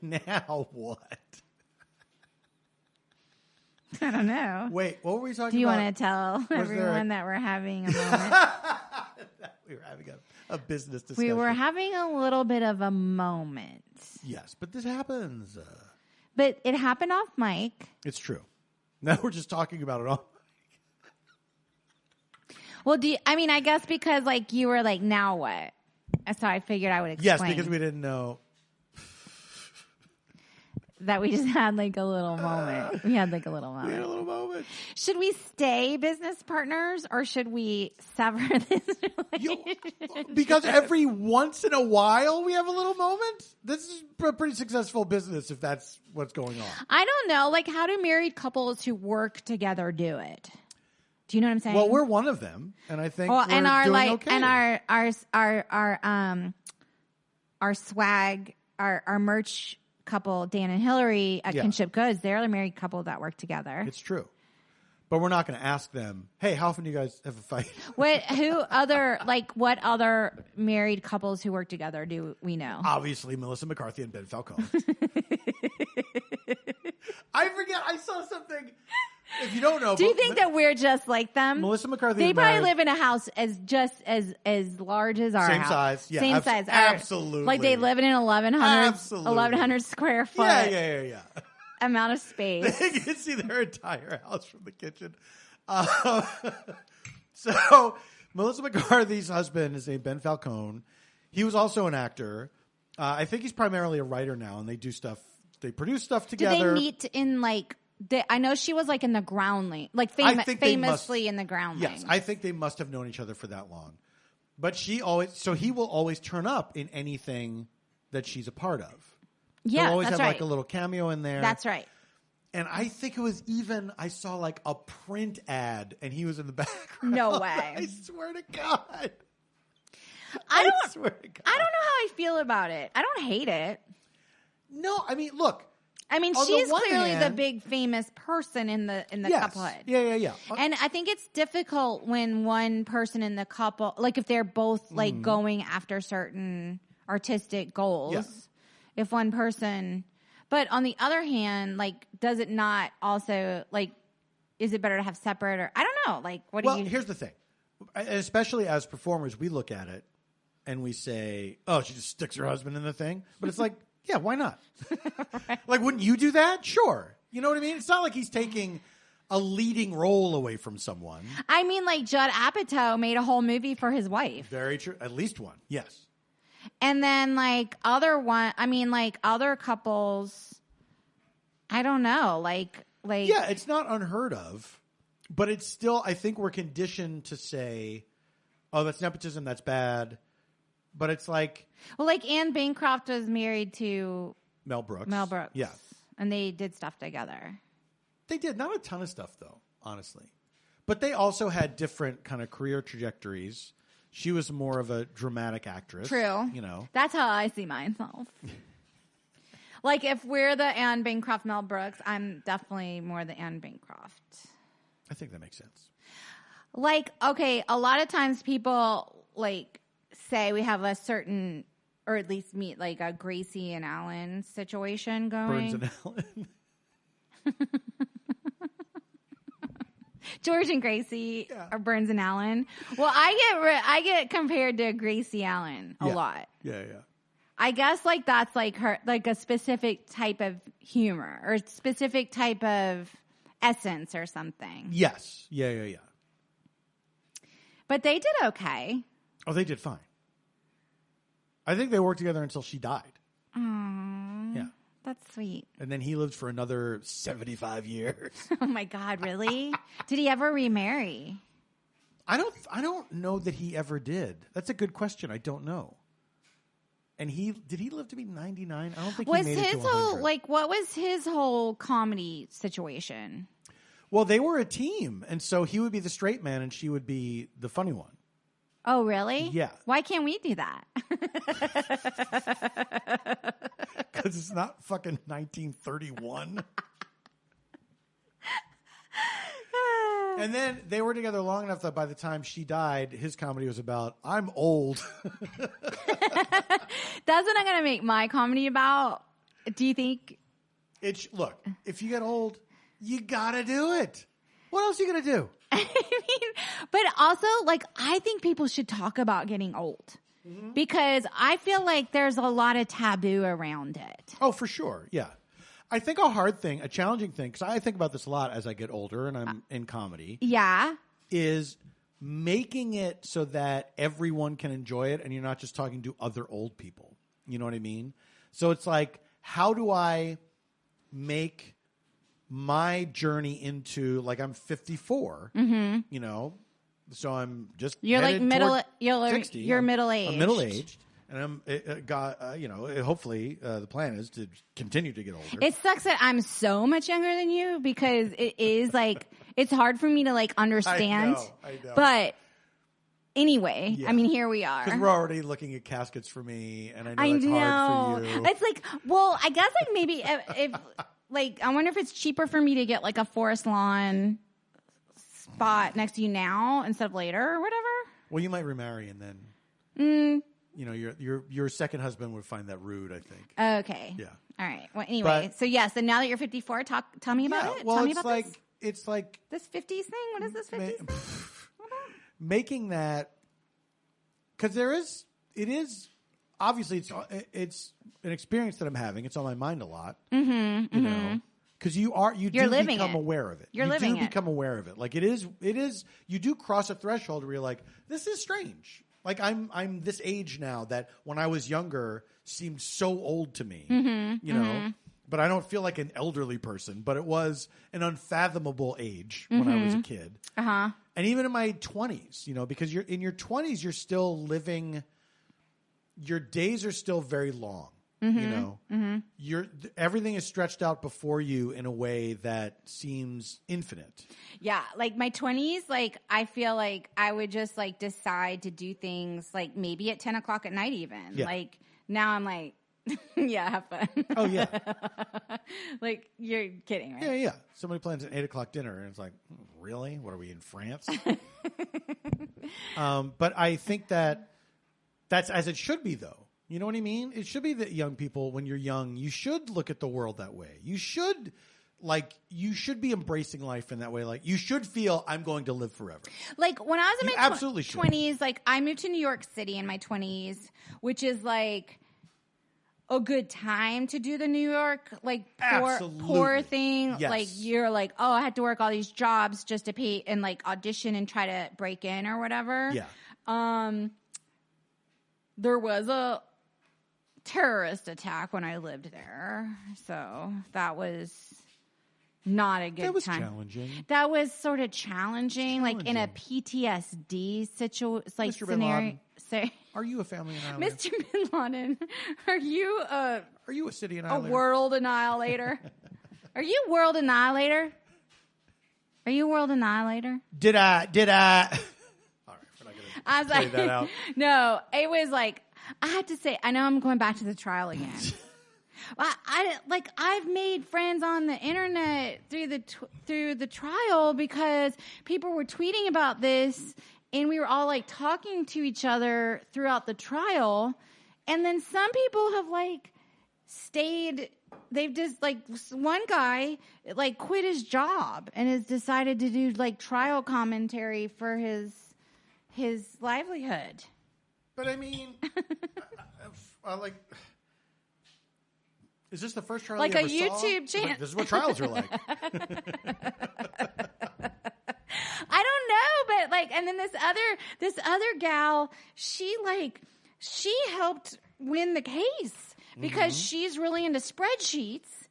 Now what? I don't know. Wait, what were we talking about? Do you want to tell everyone that we're having a moment? We were having a business discussion. We were having a little bit of a moment. Yes, but this happens. But it happened off mic. It's true. Now we're just talking about it off mic. Well, I guess because like you were like, now what? So I figured I would explain. Yes, because we didn't know. That we just had like a little moment. We had a little moment. Should we stay business partners or should we sever this relationship? Because every once in a while we have a little moment? This is a pretty successful business if that's what's going on. I don't know. Like, how do married couples who work together do it? Do you know what I'm saying? Well, we're one of them, and I think we're and our doing okay. And our swag, our merch couple, Dan and Hillary at Kinship Goods, they're a married couple that work together. It's true. But we're not going to ask them, hey, how often do you guys have a fight? What other married couples who work together do we know? Obviously, Melissa McCarthy and Ben Falcone. I forget. I saw something. If you don't know. Do you think that we're just like them? Melissa McCarthy. They probably live in a house as large as our same house. size. Yeah, same size. Absolutely. Like they live in an 1,100 square foot. Yeah. Amount of space. You can see their entire house from the kitchen. So Melissa McCarthy's husband is named Ben Falcone. He was also an actor. I think he's primarily a writer now, and they do stuff. They produce stuff together. Do they meet in like? I know she was like in the Groundling, like famously in the Groundlings. Yes, I think they must have known each other for that long. But he will always turn up in anything that she's a part of. Yeah, He'll always that's have right. like a little cameo in there. That's right. And I think it was I saw like a print ad and he was in the background. No way. I swear to God. I swear to God. I don't know how I feel about it. I don't hate it. No, I mean, look. I mean, she's clearly the big famous person in the couplehood. Yeah. And I think it's difficult when one person in the couple, like if they're both like going after certain artistic goals. Yeah. If one person, but on the other hand, like, does it not also like, is it better to have separate or I don't know? Like, what do you? Well, here's the thing. Especially as performers, we look at it and we say, "Oh, she just sticks her husband in the thing," but it's like. Yeah, why not? Right. Like, wouldn't you do that? Sure. You know what I mean? It's not like he's taking a leading role away from someone. I mean, like, Judd Apatow made a whole movie for his wife. Very true. At least one. Yes. And then, like, other couples, I don't know. Like. Yeah, it's not unheard of, but it's still, I think we're conditioned to say, oh, that's nepotism, that's bad. But it's like... Well, like Anne Bancroft was married to... Mel Brooks. Yeah. And they did stuff together. They did. Not a ton of stuff, though, honestly. But they also had different kind of career trajectories. She was more of a dramatic actress. True. You know. That's how I see myself. Like, if we're the Anne Bancroft, Mel Brooks, I'm definitely more the Anne Bancroft. I think that makes sense. Like, okay, a lot of times people, like... say we have a certain, or at least meet like a Gracie and Alan situation going. Burns and Alan. George and Gracie or Burns and Alan. Well, I get compared to Gracie Allen a lot. Yeah. I guess like that's like her, like a specific type of humor or specific type of essence or something. Yes. Yeah. But they did okay. Oh, they did fine. I think they worked together until she died. Aww. Yeah. That's sweet. And then he lived for another 75 years. Oh my God, really? Did he ever remarry? I don't know that he ever did. That's a good question. I don't know. And did he live to be 99? I don't think he made it to 100. What was his whole comedy situation? Well, they were a team, and so he would be the straight man and she would be the funny one. Oh, really? Yeah. Why can't we do that? Because it's not fucking 1931. And then they were together long enough that by the time she died, his comedy was about, I'm old. That's what I'm going to make my comedy about. Do you think? Look, if you get old, you got to do it. What else are you going to do? I mean, but also, like, I think people should talk about getting old. Mm-hmm. Because I feel like there's a lot of taboo around it. Oh, for sure. Yeah. I think a challenging thing, because I think about this a lot as I get older and I'm in comedy. Yeah. Is making it so that everyone can enjoy it and you're not just talking to other old people. You know what I mean? So it's like, how do I make my journey into, like, I'm 54, you know, so I'm just you're like middle, 60. You're middle-aged. I'm middle-aged. And hopefully the plan is to continue to get older. It sucks that I'm so much younger than you because it is like, it's hard for me to like understand. I know. But anyway, yeah. I mean, here we are. Because we're already looking at caskets for me, and I know hard for you. It's like, well, I guess like maybe if like, I wonder if it's cheaper for me to get like a forest lawn spot next to you now instead of later or whatever. Well, you might remarry and then. You know, your second husband would find that rude, I think. Okay. Yeah. All right. Well, anyway, so now that you're 54, tell me about it. Well, tell me about it's like this 50s thing. What is this 50s? Making that, because it is obviously it's an experience that I'm having. It's on my mind a lot. Mm-hmm, you know, because you do become aware of it. You do become aware of it. Like it is. You do cross a threshold where you're like, this is strange. Like I'm this age now that when I was younger seemed so old to me, you know, but I don't feel like an elderly person, but it was an unfathomable age when I was a kid. Uh-huh. And even in my 20s, you know, because you're in your 20s, you're still living, your days are still very long, you know, everything is stretched out before you in a way that seems infinite. Yeah. Like my 20s, like I feel like I would just like decide to do things like maybe at 10 o'clock at night even. Yeah. Like now I'm like, yeah, have fun. Oh, yeah. Like you're kidding, right? Yeah, yeah. Somebody plans an 8 o'clock dinner and it's like, really? What are we in France? But I think that's as it should be though. You know what I mean? It should be that young people, when you're young, you should look at the world that way. You should be embracing life in that way. Like, you should feel, I'm going to live forever. Like, when I was in my 20s, like, I moved to New York City in my 20s, which is, like, a good time to do the New York, like, poor thing. Yes. Like, you're like, oh, I had to work all these jobs just to pay and, like, audition and try to break in or whatever. Yeah. There was a terrorist attack when I lived there, so that was not a good time. That was challenging. That was sort of challenging, like in a PTSD scenario. Are you a family annihilator? Mr. Bin Laden, are you a city annihilator? A world annihilator? Are you world annihilator? Are you world annihilator? Did I? All right, we're not going to play that out. No, it was like, I had to say, I know I'm going back to the trial again. I've made friends on the internet through the trial because people were tweeting about this, and we were all like talking to each other throughout the trial. And then some people have like stayed. They've just like one guy like quit his job and has decided to do like trial commentary for his livelihood. But I mean, like, is this the first trial like you a ever YouTube saw? channel? Like, this is what trials are like. I don't know, but like, and then this other gal, she helped win the case because she's really into spreadsheets,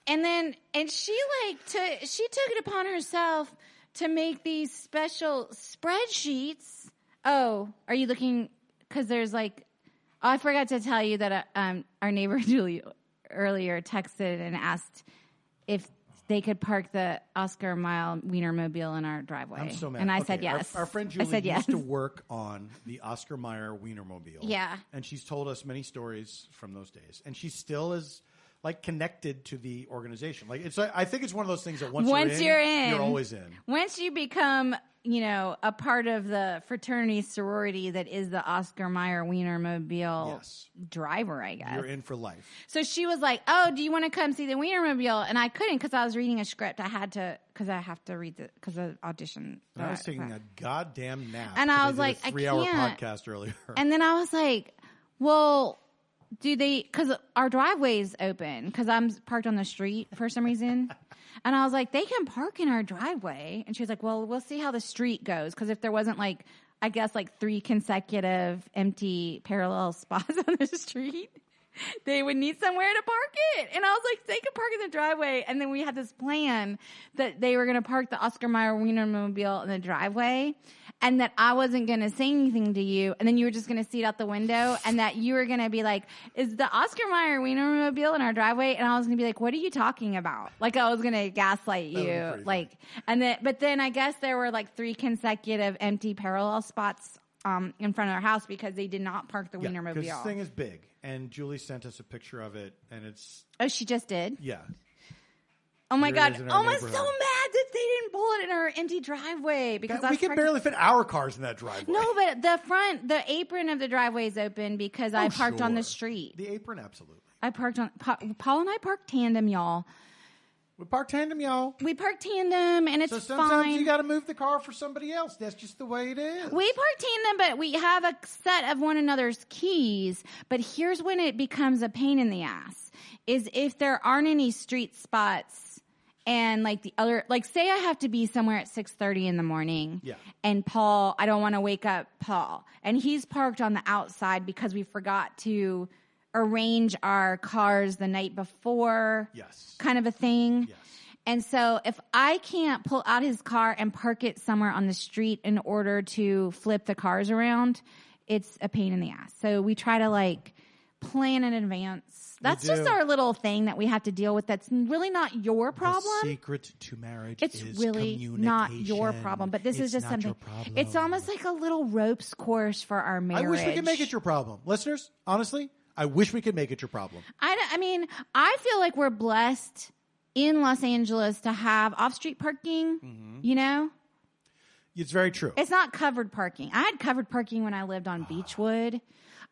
and she took it upon herself to make these special spreadsheets. Oh, are you looking? Because there's like, I forgot to tell you that our neighbor Julie earlier texted and asked if they could park the Oscar Mayer Wienermobile in our driveway. I'm so mad. And I said yes. Our friend Julie used to work on the Oscar Mayer Wienermobile. Yeah. And she's told us many stories from those days. And she still is like connected to the organization. Like I think it's one of those things that once you're in, you're always in. Once you become, a part of the fraternity sorority that is the Oscar Mayer Wienermobile driver, I guess. You're in for life. So she was like, "Oh, do you want to come see the Wienermobile?" And I couldn't because I was reading a script. I had to because I have to read because of audition. And I was taking a goddamn nap. And I was like, I can't. 3-hour podcast earlier. And then I was like, well, do they, because our driveway's open because I'm parked on the street for some reason. And I was like, they can park in our driveway. And she was like, well, we'll see how the street goes. Because if there wasn't I guess 3 consecutive empty parallel spots on the street, they would need somewhere to park it. And I was like, they could park in the driveway. And then we had this plan that they were going to park the Oscar Mayer Wienermobile in the driveway. And that I wasn't going to say anything to you. And then you were just going to see it out the window. And that you were going to be like, is the Oscar Mayer Wienermobile in our driveway? And I was going to be like, what are you talking about? I was going to gaslight you. But then I guess there were 3 consecutive empty parallel spots in front of our house because they did not park the Wienermobile. Because this thing is big. And Julie sent us a picture of it. And it's... Oh, she just did? Yeah. Oh my God! I'm so mad that they didn't pull it in our empty driveway because we can barely fit our cars in that driveway. No, but the apron of the driveway is open because I parked on the street. The apron, absolutely. I parked on. Paul and I parked tandem, y'all. We parked tandem, y'all. We parked tandem, and it's fine. So sometimes you got to move the car for somebody else. That's just the way it is. We park tandem, but we have a set of one another's keys. But here's when it becomes a pain in the ass: is if there aren't any street spots. And say I have to be somewhere at 6:30 in the morning. Yeah. And Paul, I don't want to wake up Paul. And he's parked on the outside because we forgot to arrange our cars the night before. Yes. Kind of a thing. Yes. And so if I can't pull out his car and park it somewhere on the street in order to flip the cars around, it's a pain in the ass. So we try to plan in advance. That's just our little thing that we have to deal with. That's really not your problem. The secret to marriage is really not your problem. But this is just something. It's almost like a little ropes course for our marriage. I wish we could make it your problem. Listeners, honestly, I wish we could make it your problem. I feel like we're blessed in Los Angeles to have off-street parking, It's very true. It's not covered parking. I had covered parking when I lived on Beechwood.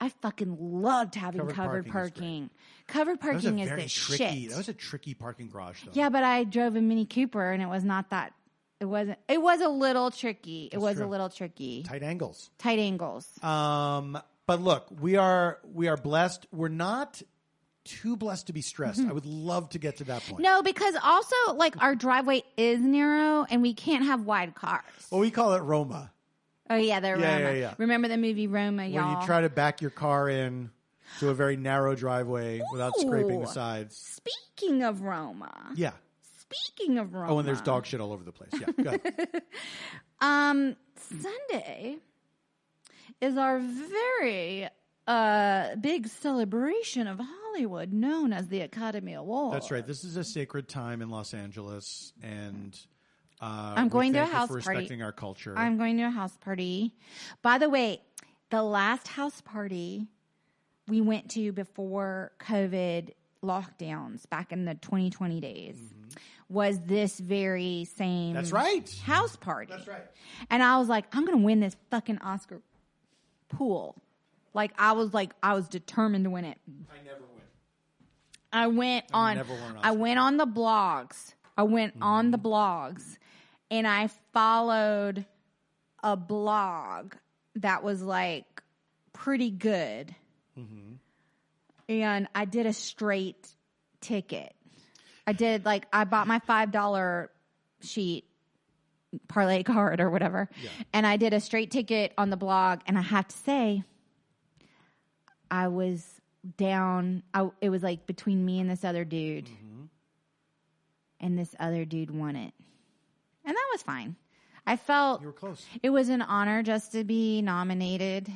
I fucking loved having covered parking. Covered parking is the shit. That was a tricky parking garage, though. Yeah, but I drove a Mini Cooper, and it was not that. It wasn't. It was a little tricky. It was a little tricky. Tight angles. But look, we are blessed. We're not too blessed to be stressed. I would love to get to that point. No, because also our driveway is narrow, and we can't have wide cars. Well, we call it Roma. Oh, yeah, they're Roma. Yeah. Remember the movie Roma, y'all? When you try to back your car in to a very narrow driveway without scraping the sides. Speaking of Roma. Yeah. Speaking of Roma. Oh, and there's dog shit all over the place. Yeah, go ahead. Sunday is our very big celebration of Hollywood known as the Academy Awards. That's right. This is a sacred time in Los Angeles, and... I'm going to a house party. Respecting our culture. I'm going to a house party. By the way, the last house party we went to before COVID lockdowns back in the 2020 days was this very same house party. That's right. And I was like, I'm going to win this fucking Oscar pool. I was determined to win it. I never win. I went on the blogs. I went on the blogs. And I followed a blog that was pretty good. Mm-hmm. And I did a straight ticket. I bought my $5 sheet, parlay card or whatever. Yeah. And I did a straight ticket on the blog. And I have to say, I was down. It was between me and this other dude. Mm-hmm. And this other dude won it. And that was fine. I felt you were close. It was an honor just to be nominated.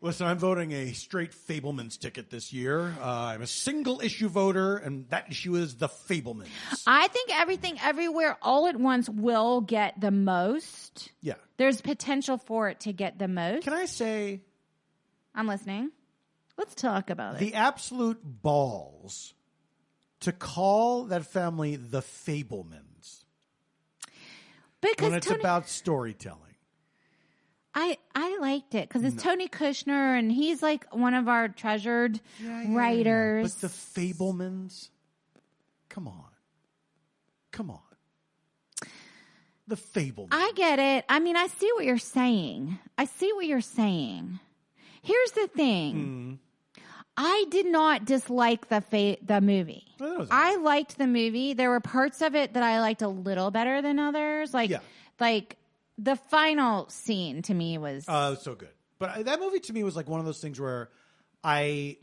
Listen, I'm voting a straight Fabelmans ticket this year. I'm a single issue voter, and that issue is the Fabelmans. I think Everything Everywhere All at Once will get the most. Yeah. There's potential for it to get the most. Can I say... I'm listening. Let's talk about it. The absolute balls to call that family the Fabelmans. Because when it's about storytelling. I liked it because it's Tony Kushner and he's like one of our treasured writers. But the Fabelmans, come on. The Fabelmans. I get it. I mean, I see what you're saying. Here's the thing. I did not dislike the movie. I liked the movie. There were parts of it that I liked a little better than others. Like the final scene to me was so good. But that movie to me was like one of those things where I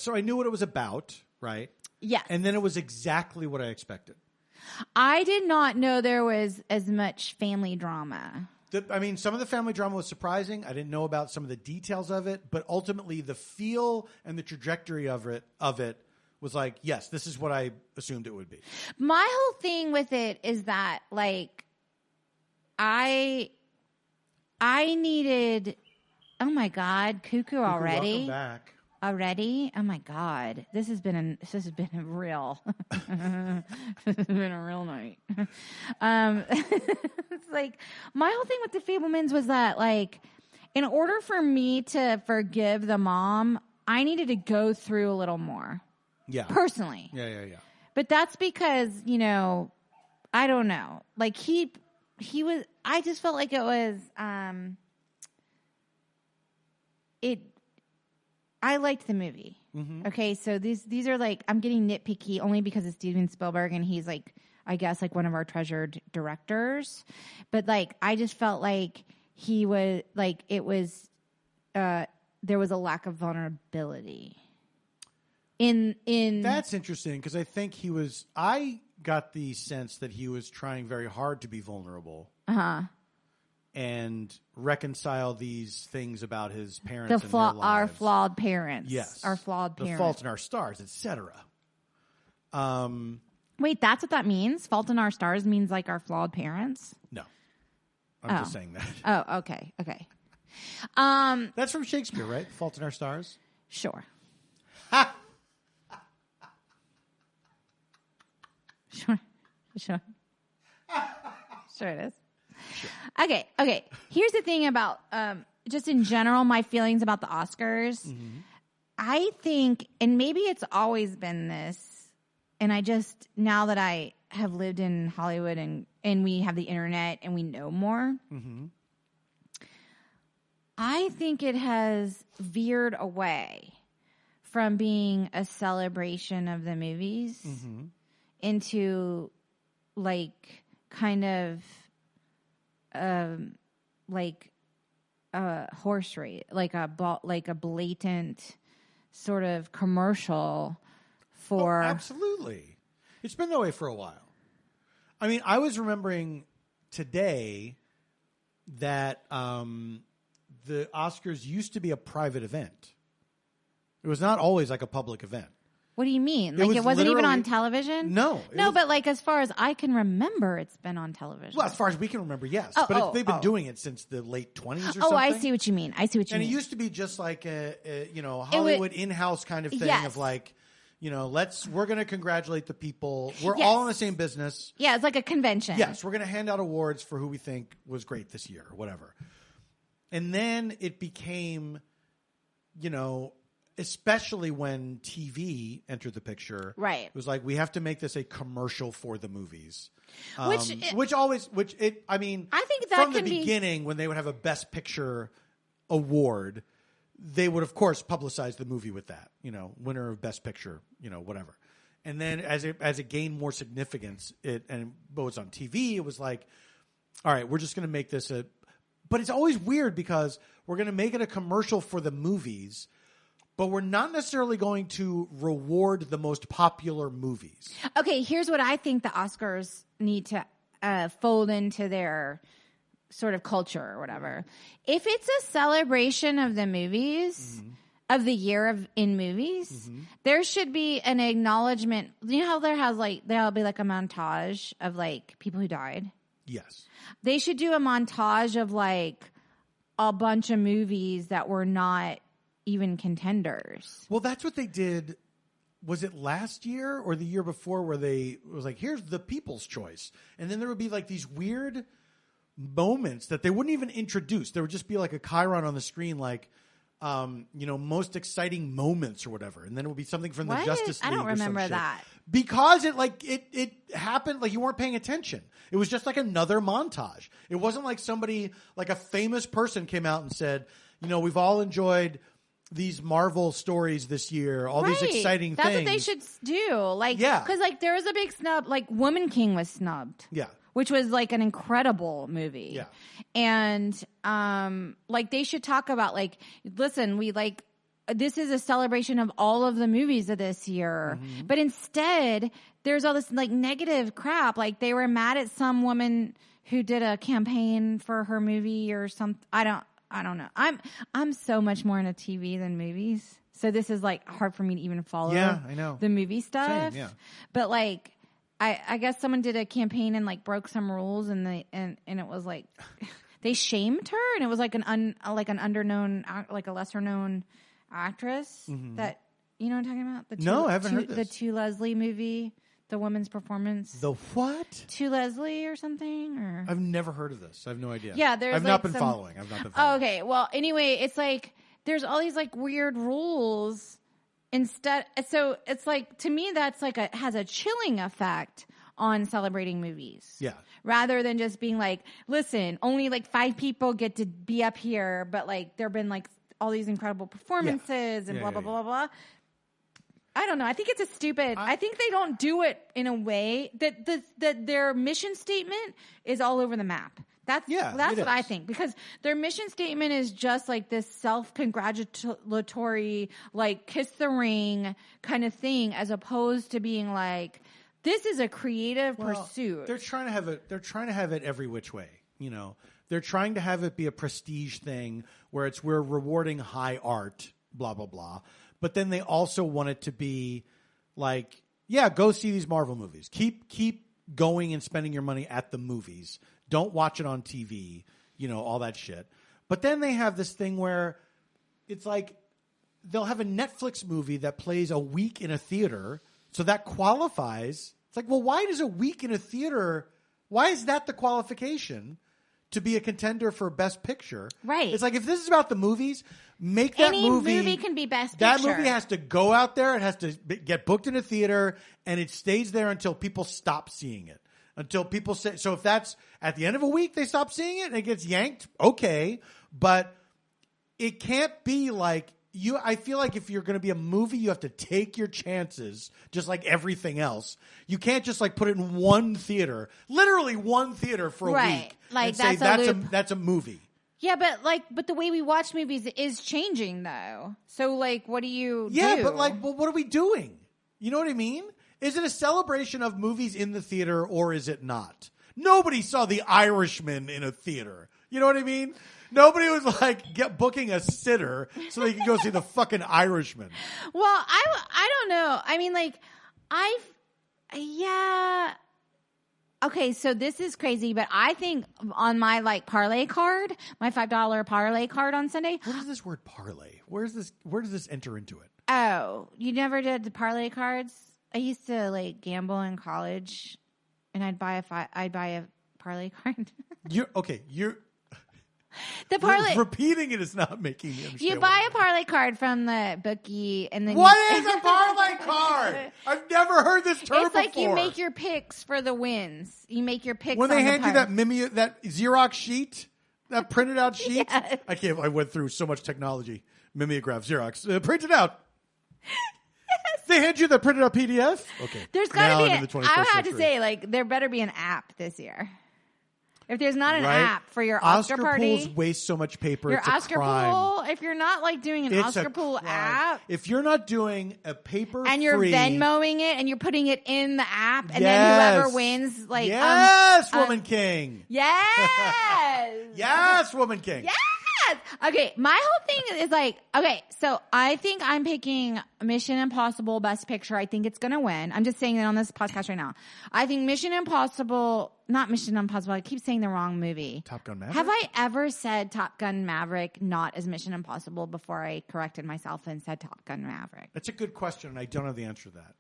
knew what it was about, right? Yeah. And then it was exactly what I expected. I did not know there was as much family drama. Some of the family drama was surprising. I didn't know about some of the details of it, but ultimately the feel and the trajectory of it was like, yes, this is what I assumed it would be. My whole thing with it is that, like, I needed. Oh my God, Cuckoo already. Welcome back. Already? Oh my God, this has been a real, this has been a real night. It's like my whole thing with the Fabelmans was that, like, in order for me to forgive the mom, I needed to go through a little more. Yeah. Personally. Yeah. But that's because, I don't know. Like he was. I just felt like it was. I liked the movie. Mm-hmm. Okay, so these are like, I'm getting nitpicky only because it's Steven Spielberg and he's like, I guess, like one of our treasured directors. But like, I just felt like he was like, it was, there was a lack of vulnerability. In That's interesting because I think I got the sense that he was trying very hard to be vulnerable. And reconcile these things about his parents and their lives. Our flawed parents. Yes. Our flawed parents. The Fault in Our Stars, etc. Wait, that's what that means? Fault in Our Stars means like our flawed parents? No. I'm just saying that. Oh, okay. That's from Shakespeare, right? Fault in Our Stars? Sure. Sure. Sure it is. Sure. Okay. Here's the thing about just in general, my feelings about the Oscars. Mm-hmm. I think, and maybe it's always been this, and I just, now that I have lived in Hollywood and we have the internet and we know more, mm-hmm. I think it has veered away from being a celebration of the movies mm-hmm. into like kind of like a horse race, like a blatant sort of commercial for. Oh, absolutely, it's been that way for a while. I mean, I was remembering today that the Oscars used to be a private event. It was not always like a public event. What do you mean? Like it wasn't even on television? No. But like as far as I can remember, it's been on television. Well, as far as we can remember, yes. They've been doing it since the late 20s or something. Oh, I see what you mean. And it used to be just like a Hollywood in-house kind of thing of like, we're going to congratulate the people. We're all in the same business. Yeah, it's like a convention. Yes, we're going to hand out awards for who we think was great this year or whatever. And then it became, especially when TV entered the picture. Right. It was like, we have to make this a commercial for the movies. I think that from the beginning, when they would have a Best Picture award, they would, of course, publicize the movie with that, winner of Best Picture, whatever. And then as it gained more significance, it was on TV, it was like, all right, we're just going to make this but it's always weird because we're going to make it a commercial for the movies, but we're not necessarily going to reward the most popular movies. Okay, here's what I think the Oscars need to fold into their sort of culture or whatever. If it's a celebration of the movies, of the year in movies, there should be an acknowledgement. You know how there'll be like a montage of like people who died? Yes. They should do a montage of like a bunch of movies that were not even contenders. Well, that's what they did. Was it last year or the year before where it was like, here's the people's choice. And then there would be like these weird moments that they wouldn't even introduce. There would just be like a chyron on the screen, like, most exciting moments or whatever. And then it would be something from the Justice League. I don't remember that. Because it happened like you weren't paying attention. It was just like another montage. It wasn't like somebody, like a famous person came out and said, we've all enjoyed these Marvel stories this year, all these exciting things. That's what they should do. Like, because like there was a big snub, like Woman King was snubbed. Yeah. Which was like an incredible movie. Yeah. And like they should talk about like, listen, this is a celebration of all of the movies of this year. But instead, there's all this like negative crap. Like they were mad at some woman who did a campaign for her movie or something. I don't know. I'm so much more into TV than movies. So this is like hard for me to even follow I know. the movie stuff. Same, yeah. But like I guess someone did a campaign and like broke some rules and it was like they shamed her and it was like an underknown, like a lesser known actress that, you know what I'm talking about? No, I haven't heard this. The To Leslie movie, the woman's performance. The what? To Leslie or something? Or I've never heard of this. I have no idea. Yeah, there's I've not been following. Oh, okay. Well, anyway, it's like there's all these like weird rules. So it's like, to me, that's like has a chilling effect on celebrating movies. Yeah. Rather than just being like, listen, only like 5 people get to be up here, but like there've been like all these incredible performances and blah, blah, blah, blah. I don't know. I think it's I think they don't do it in a way that their mission statement is all over the map. That's what I think, because their mission statement is just like this self-congratulatory, like kiss the ring kind of thing, as opposed to being like, this is a creative pursuit. They're trying to have it every which way. They're trying to have it be a prestige thing where we're rewarding high art, blah, blah, blah. But then they also want it to be like, go see these Marvel movies. Keep going and spending your money at the movies. Don't watch it on TV, all that shit. But then they have this thing where it's like they'll have a Netflix movie that plays a week in a theater, so that qualifies. It's like, well, why does a week in a theater, why is that the qualification to be a contender for Best Picture? Right. It's like, if this is about the movies, make that movie. Any movie can be Best That Picture. movie has to go out there. It has to get booked in a theater, and it stays there until people stop seeing it. Until people say, so if that's at the end of a week, they stop seeing it and it gets yanked, okay. But it can't be like I feel like if you're going to be a movie, you have to take your chances, just like everything else. You can't just like put it in one theater, literally one theater for a week. Like and that's a movie. Yeah, but the way we watch movies is changing though. So like, what do you do? Yeah, but like, well, what are we doing? You know what I mean? Is it a celebration of movies in the theater or is it not? Nobody saw The Irishman in a theater. You know what I mean? Nobody was like booking a sitter so they could go see the fucking Irishman. Well, I don't know. I mean, like, okay, so this is crazy, but I think on my like parlay card, my $5 parlay card on Sunday. What is this word parlay? Where does this enter into it? Oh, you never did the parlay cards? I used to like gamble in college, and I'd buy a parlay card. The parlay. Repeating it is not making me understand. You buy a parlay card from the bookie, and then what is a parlay card? I've never heard this term before. It's like you make your picks for the wins. You make your picks when they hand you that Xerox sheet, that printed out sheet. Yes. I went through so much technology. Mimeograph, Xerox, print it out. They hand you the printed out PDF? Okay. There's got to be I have to say, like, there better be an app this year. If there's not an right? app for your Oscar party, pools waste so much paper. your it's a Oscar crime. pool. If you're not like doing an It's Oscar a pool crime. app, if you're not doing a paper and you're free, Venmoing it, and you're putting it in the app, and yes. then whoever wins, like yes, Woman King, yes, yes, Woman King, yes. Okay, my whole thing is like, okay, so I think I'm picking Mission Impossible Best Picture. I think it's going to win. I'm just saying it on this podcast right now. I think not Mission Impossible. I keep saying the wrong movie. Top Gun Maverick? Have I ever said Top Gun Maverick not as Mission Impossible before I corrected myself and said Top Gun Maverick? That's a good question, and I don't have the answer to that.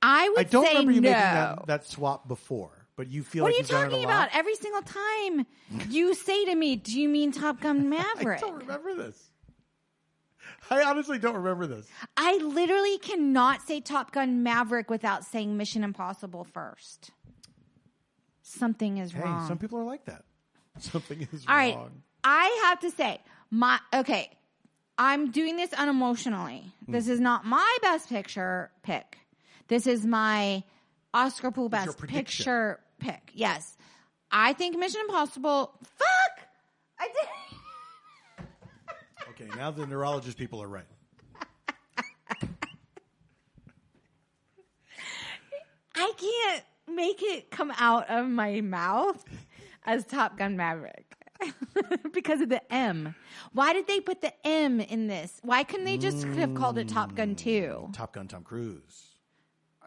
I don't say remember you no. making that swap before. But you feel What like are you you've done it a talking lot? about? Every single time you say to me, do you mean Top Gun Maverick? I don't remember this. I honestly don't remember this. I literally cannot say Top Gun Maverick without saying Mission Impossible first. Something is wrong. Hey, some people are like that. Something is All wrong. right. I have to say, I'm doing this unemotionally. This is not my best picture pick. This is my Oscar pool best picture pick. Yes. I think Mission Impossible. Fuck! I did. Okay, now the neurologist people are right. I can't make it come out of my mouth as Top Gun Maverick because of the M. Why did they put the M in this? Why couldn't they just have called it Top Gun 2? Top Gun Tom Cruise.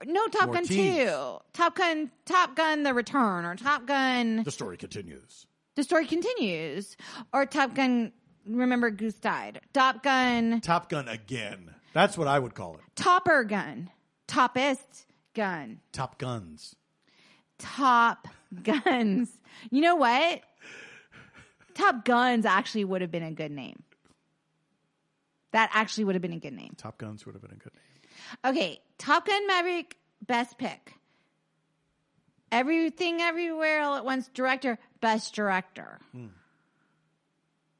No, Top Gun 2. Top Gun The Return, or Top Gun The Story Continues. The Story Continues, or Top Gun Remember Goose Died. Top Gun Again. That's what I would call it. Topper Gun. Toppest Gun. Top Guns. Top Guns. You know what? Top Guns actually would have been a good name. That actually would have been a good name. Top Guns would have been a good name. Okay, Top Gun Maverick, best pick. Everything Everywhere All at Once, director, best director.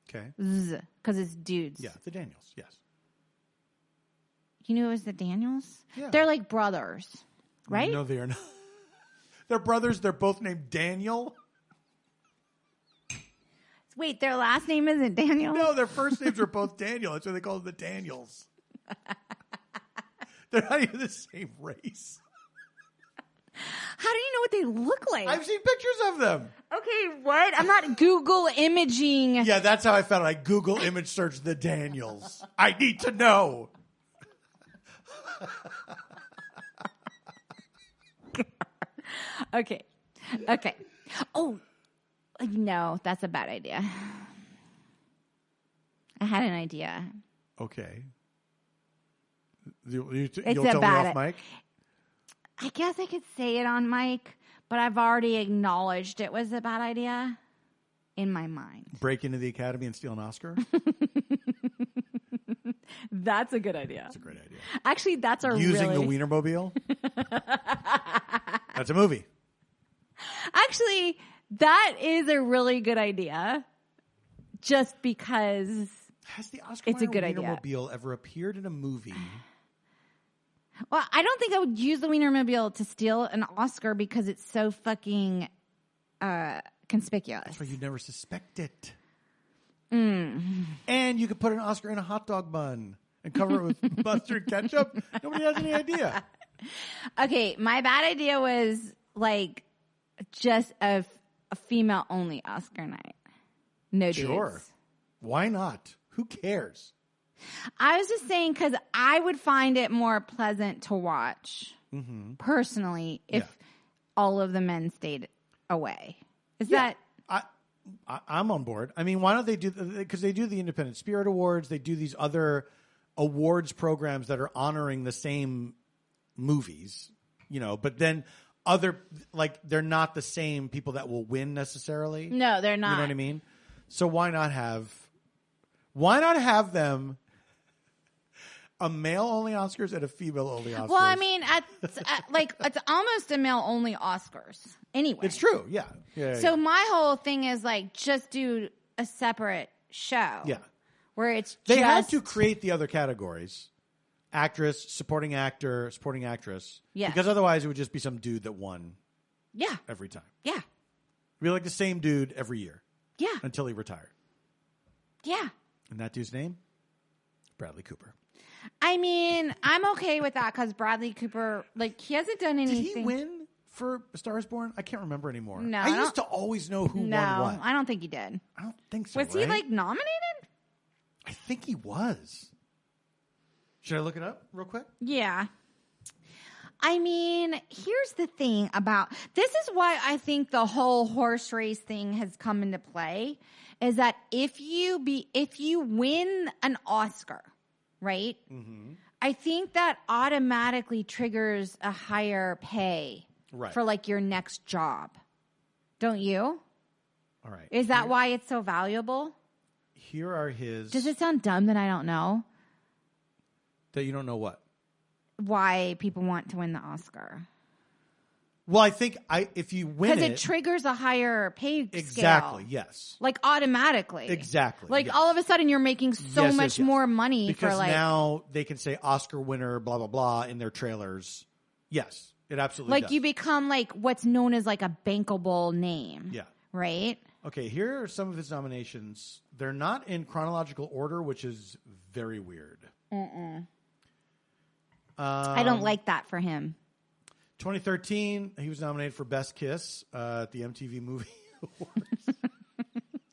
Okay. Because it's dudes. Yeah, the Daniels, yes. You knew it was the Daniels? Yeah. They're like brothers, right? No, they are not. They're brothers. They're both named Daniel. Wait, their last name isn't Daniel? No, their first names are both Daniel. That's why they call them the Daniels. They're not even the same race. How do you know what they look like? I've seen pictures of them. Okay, what? I'm not Google imaging. Yeah, that's how I found it. I Google image search the Daniels. I need to know. Okay. Oh, no, that's a bad idea. I had an idea. Okay. You'll tell me bad off mic? I guess I could say it on mic, but I've already acknowledged it was a bad idea in my mind. Break into the Academy and steal an Oscar? That's a good idea. That's a great idea. Actually, that's a Using the Wienermobile? That's a movie. Actually, that is a really good idea. Just because Has the Oscar it's a good idea. Wienermobile ever appeared in a movie? Well, I don't think I would use the Wienermobile to steal an Oscar because it's so fucking conspicuous. That's why you'd never suspect it. And you could put an Oscar in a hot dog bun and cover it with mustard ketchup. Nobody has any idea. Okay, my bad idea was like just a female-only Oscar night. No dudes. Sure. Why not? Who cares? I was just saying because I would find it more pleasant to watch personally if all of the men stayed away. Is that... I'm on board. I mean, why don't they do... Because they do the Independent Spirit Awards. They do these other awards programs that are honoring the same movies, you know, but then other... Like, they're not the same people that will win necessarily. No, they're not. You know what I mean? So why not have them... a male-only Oscars and a female-only Oscars. Well, I mean, it's almost a male-only Oscars anyway. It's true, yeah. So my whole thing is like just do a separate show. Yeah. Where it's They had to create the other categories. Actress, supporting actor, supporting actress. Yeah. Because otherwise it would just be some dude that won. Yeah. Every time. Yeah. Be like the same dude every year. Yeah. Until he retired. Yeah. And that dude's name? Bradley Cooper. I mean, I'm okay with that because Bradley Cooper, like, he hasn't done anything. Did he win for A Star is Born? I can't remember anymore. No. I used to always know who won what. I don't think he did. I don't think so. Was he, like, nominated? I think he was. Should I look it up real quick? Yeah. I mean, here's the thing about this is why I think the whole horse race thing has come into play is that if you win an Oscar, right? Mm-hmm. I think that automatically triggers a higher pay for like your next job. Don't you? All right. Is that why it's so valuable? Here are his. Does it sound dumb that I don't know? That you don't know what? Why people want to win the Oscar. Well, I think if you win because it triggers a higher pay scale. Exactly, yes. Like automatically. Exactly. Like yes. all of a sudden you're making so much more money because for like. now they can say Oscar winner, blah, blah, blah in their trailers. Yes, it absolutely like does. You become like what's known as like a bankable name. Yeah. Right? Okay, here are some of his nominations. They're not in chronological order, which is very weird. I don't like that for him. 2013, he was nominated for Best Kiss at the MTV Movie Awards.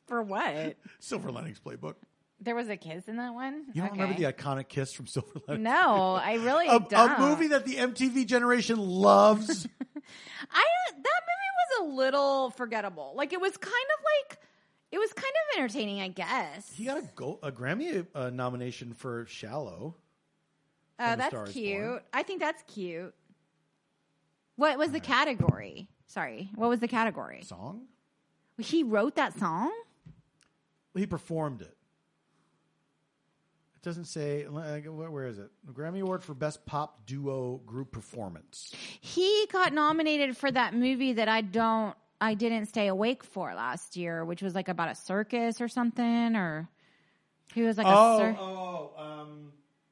For what? Silver Linings Playbook. There was a kiss in that one? You don't remember the iconic kiss from Silver Linings? No, I really don't. A movie that the MTV generation loves. That movie was a little forgettable. Like it was kind of entertaining, I guess. He got a Grammy nomination for Shallow. Oh, that's cute. I think that's cute. What was the category? Sorry. What was the category? Song? He wrote that song? Well, he performed it. It doesn't say. Where is it? The Grammy Award for Best Pop Duo Group Performance. He got nominated for that movie that I didn't stay awake for last year, which was like about a circus or something, or he was like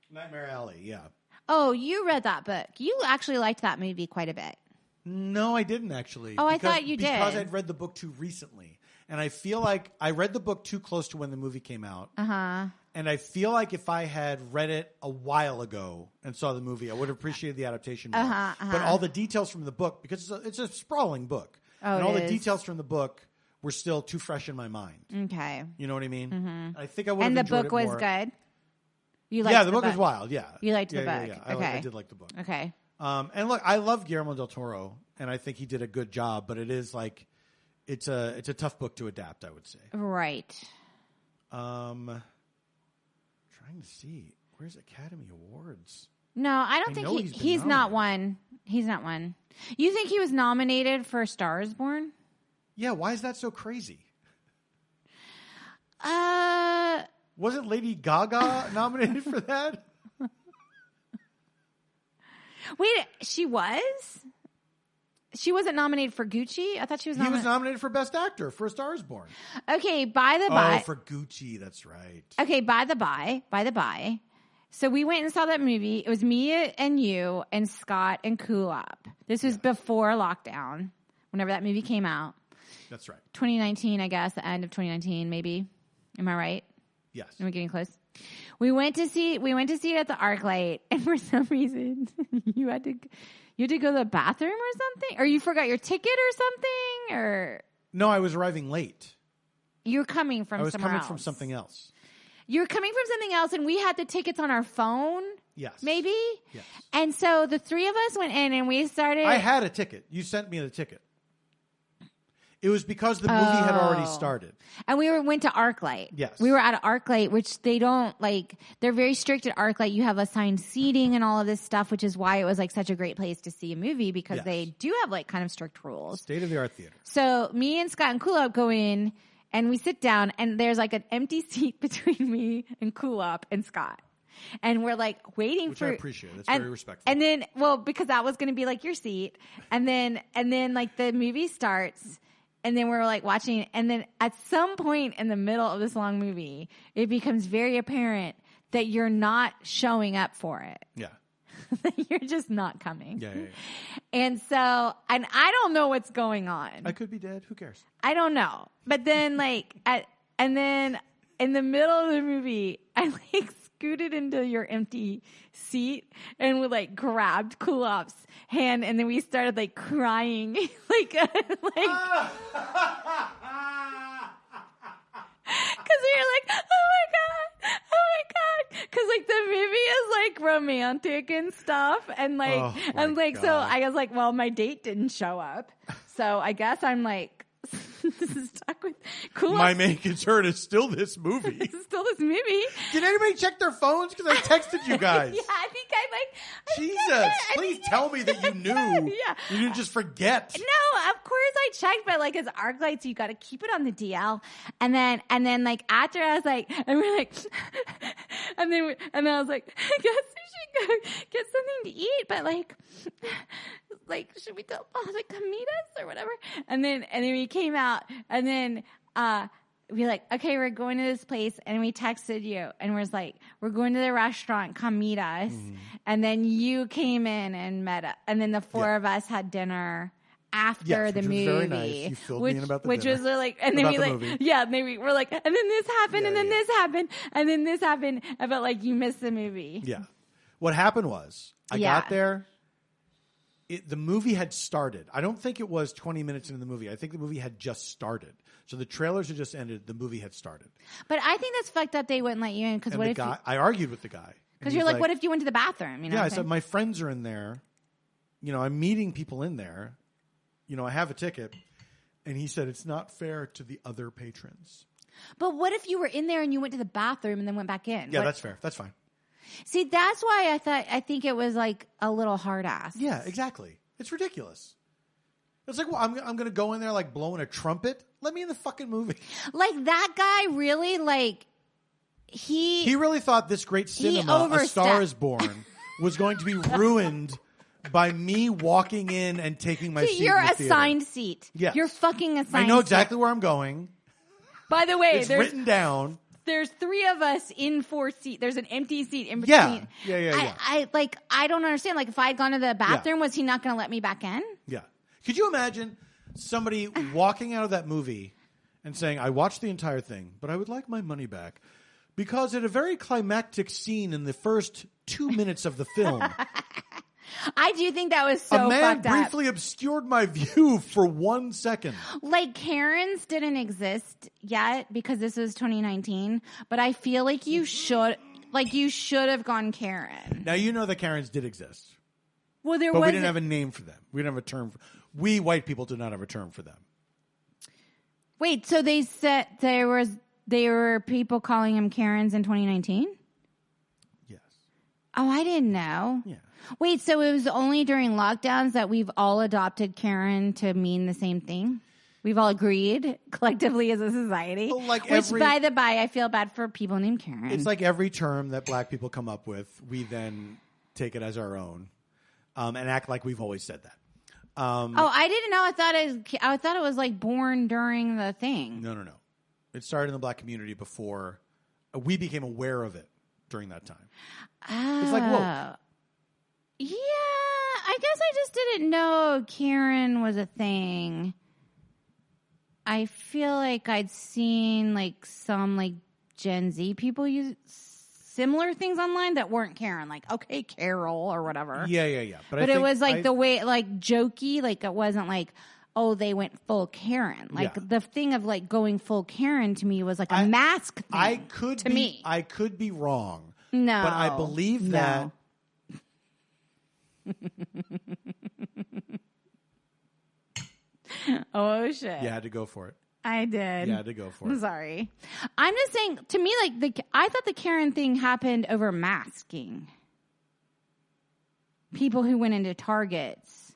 Nightmare Alley, yeah. Oh, you read that book. You actually liked that movie quite a bit. No, I didn't actually. Oh, I thought you did. Because I'd read the book too recently. And I feel like I read the book too close to when the movie came out. Uh-huh. And I feel like if I had read it a while ago and saw the movie, I would have appreciated the adaptation more. But all the details from the book, because it's a sprawling book. Oh, and all the details from the book were still too fresh in my mind. Okay. You know what I mean? Mm-hmm. I think I would have enjoyed it more. And the book was good? The book was wild, yeah. You liked the book. Yeah. Okay. I did like the book. Okay. And look, I love Guillermo del Toro, and I think he did a good job, but it is like, it's a tough book to adapt, I would say. Right. Trying to see. Where's Academy Awards? No, I don't think he's not one. He's not one. You think he was nominated for Star is Born? Yeah, why is that so crazy? Wasn't Lady Gaga nominated for that? Wait, she was? She wasn't nominated for Gucci? I thought she was nominated. He was nominated for Best Actor for A Star is Born. Okay, by the by. Oh, for Gucci, that's right. Okay, by the by. So we went and saw that movie. It was me and you and Scott and Kulop. This was before lockdown, whenever that movie came out. That's right. 2019, I guess, the end of 2019, maybe. Am I right? Yes. Am I getting close? We went to see it at the ArcLight, and for some reason, you had to go to the bathroom or something, or you forgot your ticket or something, or no, I was arriving late. You're coming from. I was somewhere coming else. from something else. You're coming from something else, and we had the tickets on our phone. Yes. Maybe. Yes. And so the three of us went in, and we started. I had a ticket. You sent me the ticket. It was because the movie had already started. And we went to ArcLight. Yes. We were at ArcLight, which they don't, like, they're very strict at ArcLight. You have assigned seating and all of this stuff, which is why it was, like, such a great place to see a movie, because they do have, like, kind of strict rules. State-of-the-art theater. So me and Scott and Kulop go in, and we sit down, and there's, like, an empty seat between me and Kulop and Scott. And we're like waiting Which for. I appreciate. That's very respectful. And then, well, because that was going to be like your seat. And then like the movie starts. And then we're like watching. And then at some point in the middle of this long movie, it becomes very apparent that you're not showing up for it. Yeah. You're just not coming. Yeah. And so, and I don't know what's going on. I could be dead. Who cares? I don't know. But then and then in the middle of the movie, I scooted into your empty seat and we grabbed Kulop's hand and then we started crying. Because we were oh my God. Because the movie is romantic and stuff. And so I was well, my date didn't show up. So I guess I'm stuck with cool. My main concern is still this movie. It's still this movie. Did anybody check their phones? Because I texted you guys. Yeah, I think Jesus, please tell me that you knew. Yeah. You didn't just forget. No, of course I checked, but it's arc light, so you got to keep it on the DL. And then after I was and we're and then I was I guess we should go get something to eat, but should we tell Paul to come meet us or whatever? And then we came out, and then we were okay, we're going to this place, and we texted you, and we're going to the restaurant, come meet us. And then you came in and met us, and then the four of us had dinner after the movie. Very nice. You filled me in about the which dinner. Was and then movie. Yeah, and then we were and then this happened, and then this happened, and then this happened. I felt you missed the movie. Yeah. What happened was, I got there. The movie had started. I don't think it was 20 minutes into the movie. I think the movie had just started. So the trailers had just ended. The movie had started. But I think that's fucked up. They wouldn't let you in because what if I argued with the guy because you're what if you went to the bathroom? I said my friends are in there. I'm meeting people in there. I have a ticket, and he said it's not fair to the other patrons. But what if you were in there and you went to the bathroom and then went back in? Yeah, that's fair. That's fine. See, that's why I think it was a little hard ass. Yeah, exactly. It's ridiculous. It's well, I'm going to go in there blowing a trumpet. Let me in the fucking movie. That guy really he really thought this great cinema, A Star Is Born, was going to be ruined by me walking in and taking my seat. You're in the assigned theater. seat. Yes. You're fucking assigned. I know exactly where I'm going. By the way, it's written down. There's 3 of us in 4 seats. There's an empty seat in between. Yeah. I don't understand. If I had gone to the bathroom, was he not going to let me back in? Yeah. Could you imagine somebody walking out of that movie and saying, I watched the entire thing, but I would like my money back because at a very climactic scene in the first 2 minutes of the film, I do think that was so fucked up. A man briefly up. obscured my view for 1 second. Karens didn't exist yet because this was 2019, but I feel you should have gone Karen. Now, that Karens did exist. Well, but we didn't have a name for them. We didn't have a term. We white people did not have a term for them. Wait, so they said there were people calling them Karens in 2019? Yes. Oh, I didn't know. Yeah. Wait, so it was only during lockdowns that we've all adopted Karen to mean the same thing? We've all agreed collectively as a society? Well, which, by the by, I feel bad for people named Karen. It's every term that black people come up with, we then take it as our own and act like we've always said that. I didn't know. I thought it was born during the thing. No. It started in the black community before we became aware of it during that time. Oh. It's whoa. Yeah, I guess I just didn't know Karen was a thing. I feel I'd seen some Gen Z people use similar things online that weren't Karen, okay, Carol or whatever. Yeah. But it was the way jokey, it wasn't oh, they went full Karen. The thing of going full Karen to me was a mask thing. I could be wrong. No, but I believe that. Oh shit! You had to go for it. I did. You had to go for it. I'm sorry. I'm just saying. To me, I thought the Karen thing happened over masking. People who went into Targets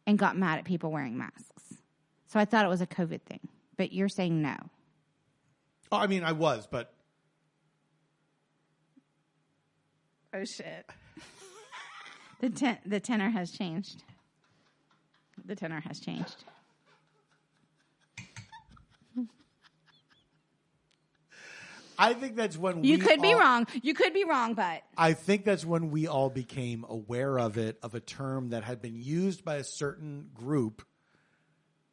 and got mad at people wearing masks. So I thought it was a COVID thing. But you're saying no. Oh, I mean, I was, but. Oh shit! The tenor has changed. The tenor has changed. I think that's when you could be wrong. You could be wrong, but I think that's when we all became aware of it, of a term that had been used by a certain group,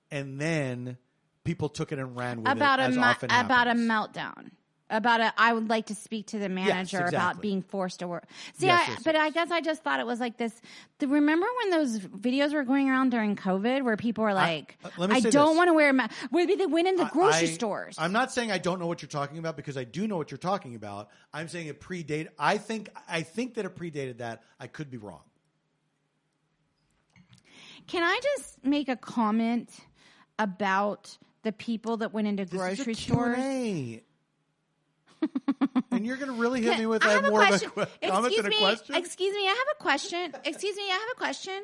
and then people took it and ran with about it, as often happens. About a meltdown. I would like to speak to the manager about being forced to work. See, but I guess I just thought it was like this. Remember when those videos were going around during COVID where people were like, I don't want to wear a mask. Maybe they went into grocery stores. I'm not saying I don't know what you're talking about because I do know what you're talking about. I'm saying it predated. I think that it predated that. I could be wrong. Can I just make a comment about the people that went into grocery stores? Q&A. And you're going to really hit me with more of a comment than a question? Excuse me, I have a question.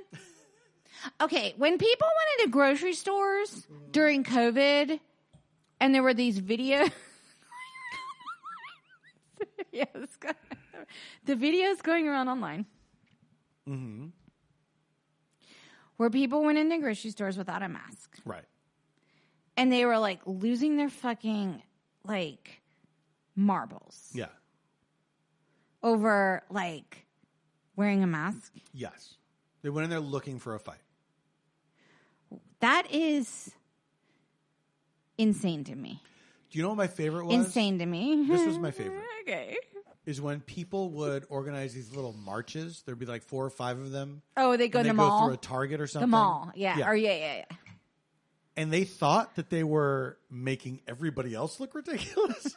Okay, when people went into grocery stores during COVID and there were these videos... the videos going around online. Mm-hmm. Where people went into grocery stores without a mask. Right. And they were like losing their fucking like marbles. Yeah. Over like wearing a mask. Yes. They went in there looking for a fight. That is insane to me. Do you know what my favorite was? Insane to me. This was my favorite. Okay. Is when people would organize these little marches. There'd be like 4 or 5 of them. Oh, they go to the mall? Go through a Target or something. The mall, yeah. Or yeah. And they thought that they were making everybody else look ridiculous.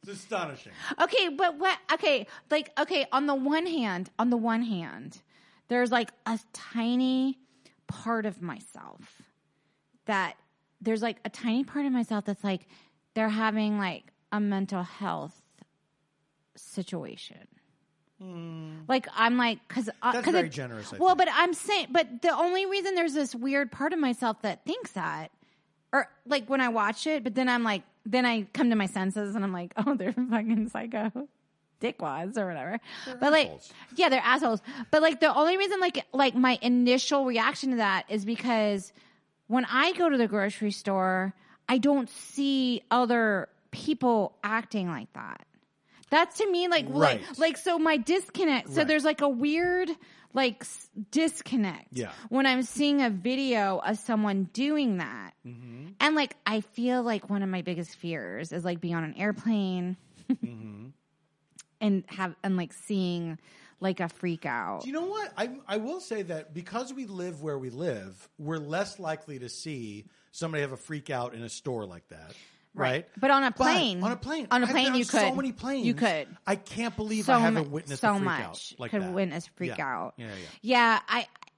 It's astonishing. Okay, but what? Okay, like on the one hand, there's like a tiny part of myself that's like they're having like a mental health situation. Like I'm like because that's very generous. Well, but I'm saying, but the only reason there's this weird part of myself that thinks that, or like when I watch it, but then I'm like, then I come to my senses and I'm like, oh, they're fucking psycho, dickwads or whatever. But like, yeah, they're assholes. But like the only reason like my initial reaction to that is because when I go to the grocery store, I don't see other people acting like that. That's to me like so my disconnect. So there's like a weird like disconnect. Yeah. When I'm seeing a video of someone doing that, and like I feel like one of my biggest fears is like being on an airplane, and like seeing like a freak out. Do you know what? I will say that because we live where we live, we're less likely to see somebody have a freak out in a store like that. Right. But on a plane. On a plane you could. So many planes. You could. I can't believe I haven't witnessed a freak out like that. Witness freak out. Yeah.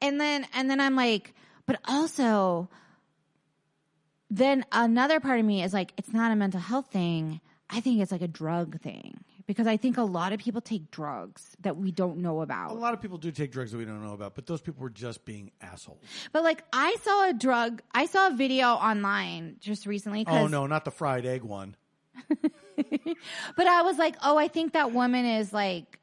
And then I'm like, but also then another part of me is like, it's not a mental health thing. I think it's like a drug thing. Because I think a lot of people take drugs that we don't know about. A lot of people do take drugs that we don't know about, but those people were just being assholes. But like I saw a video online just recently. Oh no, not the fried egg one. But I was like, oh, I think that woman is like,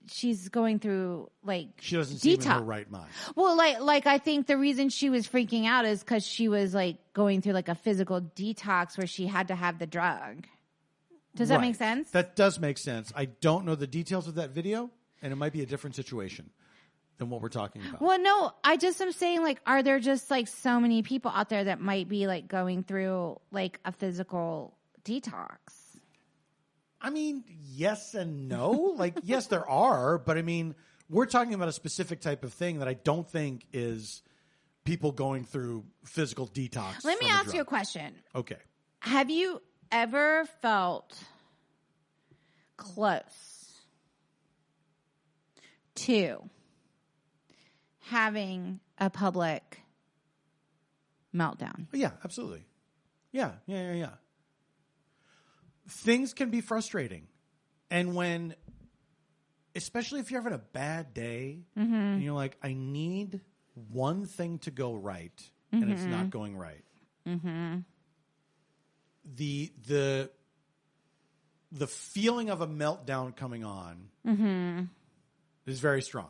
she's going through like she doesn't seem in her right mind. Well, like I think the reason she was freaking out is because she was like going through like a physical detox where she had to have the drug. Does that make sense? That does make sense. I don't know the details of that video, and it might be a different situation than what we're talking about. Well, no, I'm saying, like, are there just, like, so many people out there that might be, like, going through, like, a physical detox? I mean, yes and no. Like, yes, there are, but, I mean, we're talking about a specific type of thing that I don't think is people going through physical detox. Let me ask you a question. Okay. Have you ever felt close to having a public meltdown? Yeah, absolutely. Yeah. Things can be frustrating. And when, especially if you're having a bad day, and you're like, I need one thing to go right, and it's not going right. The feeling of a meltdown coming on Is very strong.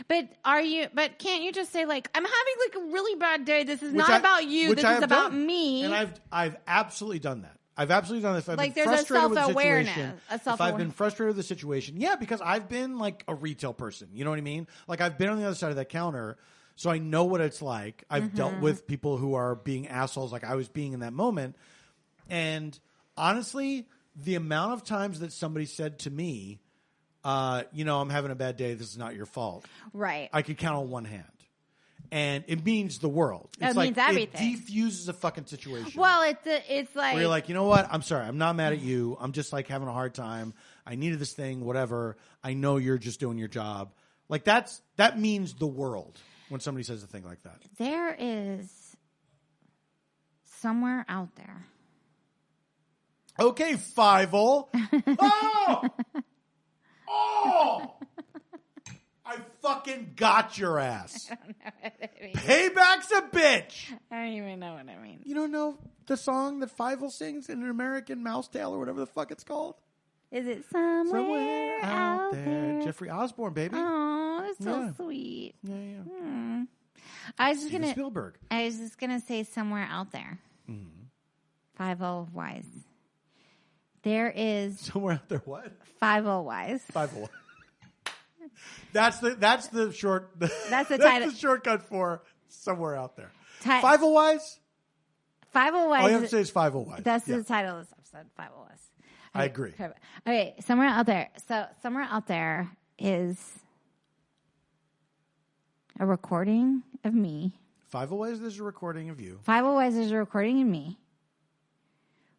But can't you just say like, I'm having like a really bad day. This is not about you. This is about me. And I've absolutely done that. I've absolutely done this. If I've like been there's frustrated a self-awareness. With the situation, if I've been frustrated with the situation, yeah, because I've been like a retail person. You know what I mean? Like I've been on the other side of that counter, so I know what it's like. I've dealt with people who are being assholes like I was being in that moment. And honestly, the amount of times that somebody said to me, I'm having a bad day. This is not your fault. Right. I could count on one hand. And it means the world. It's means everything. It defuses a fucking situation. Well, it's like... where you're like, you know what? I'm sorry. I'm not mad at you. I'm just like having a hard time. I needed this thing, whatever. I know you're just doing your job. Like that means the world when somebody says a thing like that. There is somewhere out there. Okay, Fievel. Oh! Oh! I fucking got your ass. I don't know what I mean. Payback's a bitch. I don't even know what I mean. You don't know the song that Fievel sings in An American Mouse Tale or whatever the fuck it's called? Is it somewhere out there? Jeffrey Osborne, baby. Oh, it's so sweet. Yeah. I was just gonna Spielberg. I was just gonna say somewhere out there. FievelWise. There is somewhere out there. What? FievelWise. FievelWise. That's the short. That's the title. That's the shortcut for somewhere out there. FievelWise. FievelWise. All you have to say is FievelWise. That's the title of this episode. FievelWise. I agree. Okay, somewhere out there. So somewhere out there is a recording of me. FievelWise, there's a recording of you. FievelWise, there's a recording of me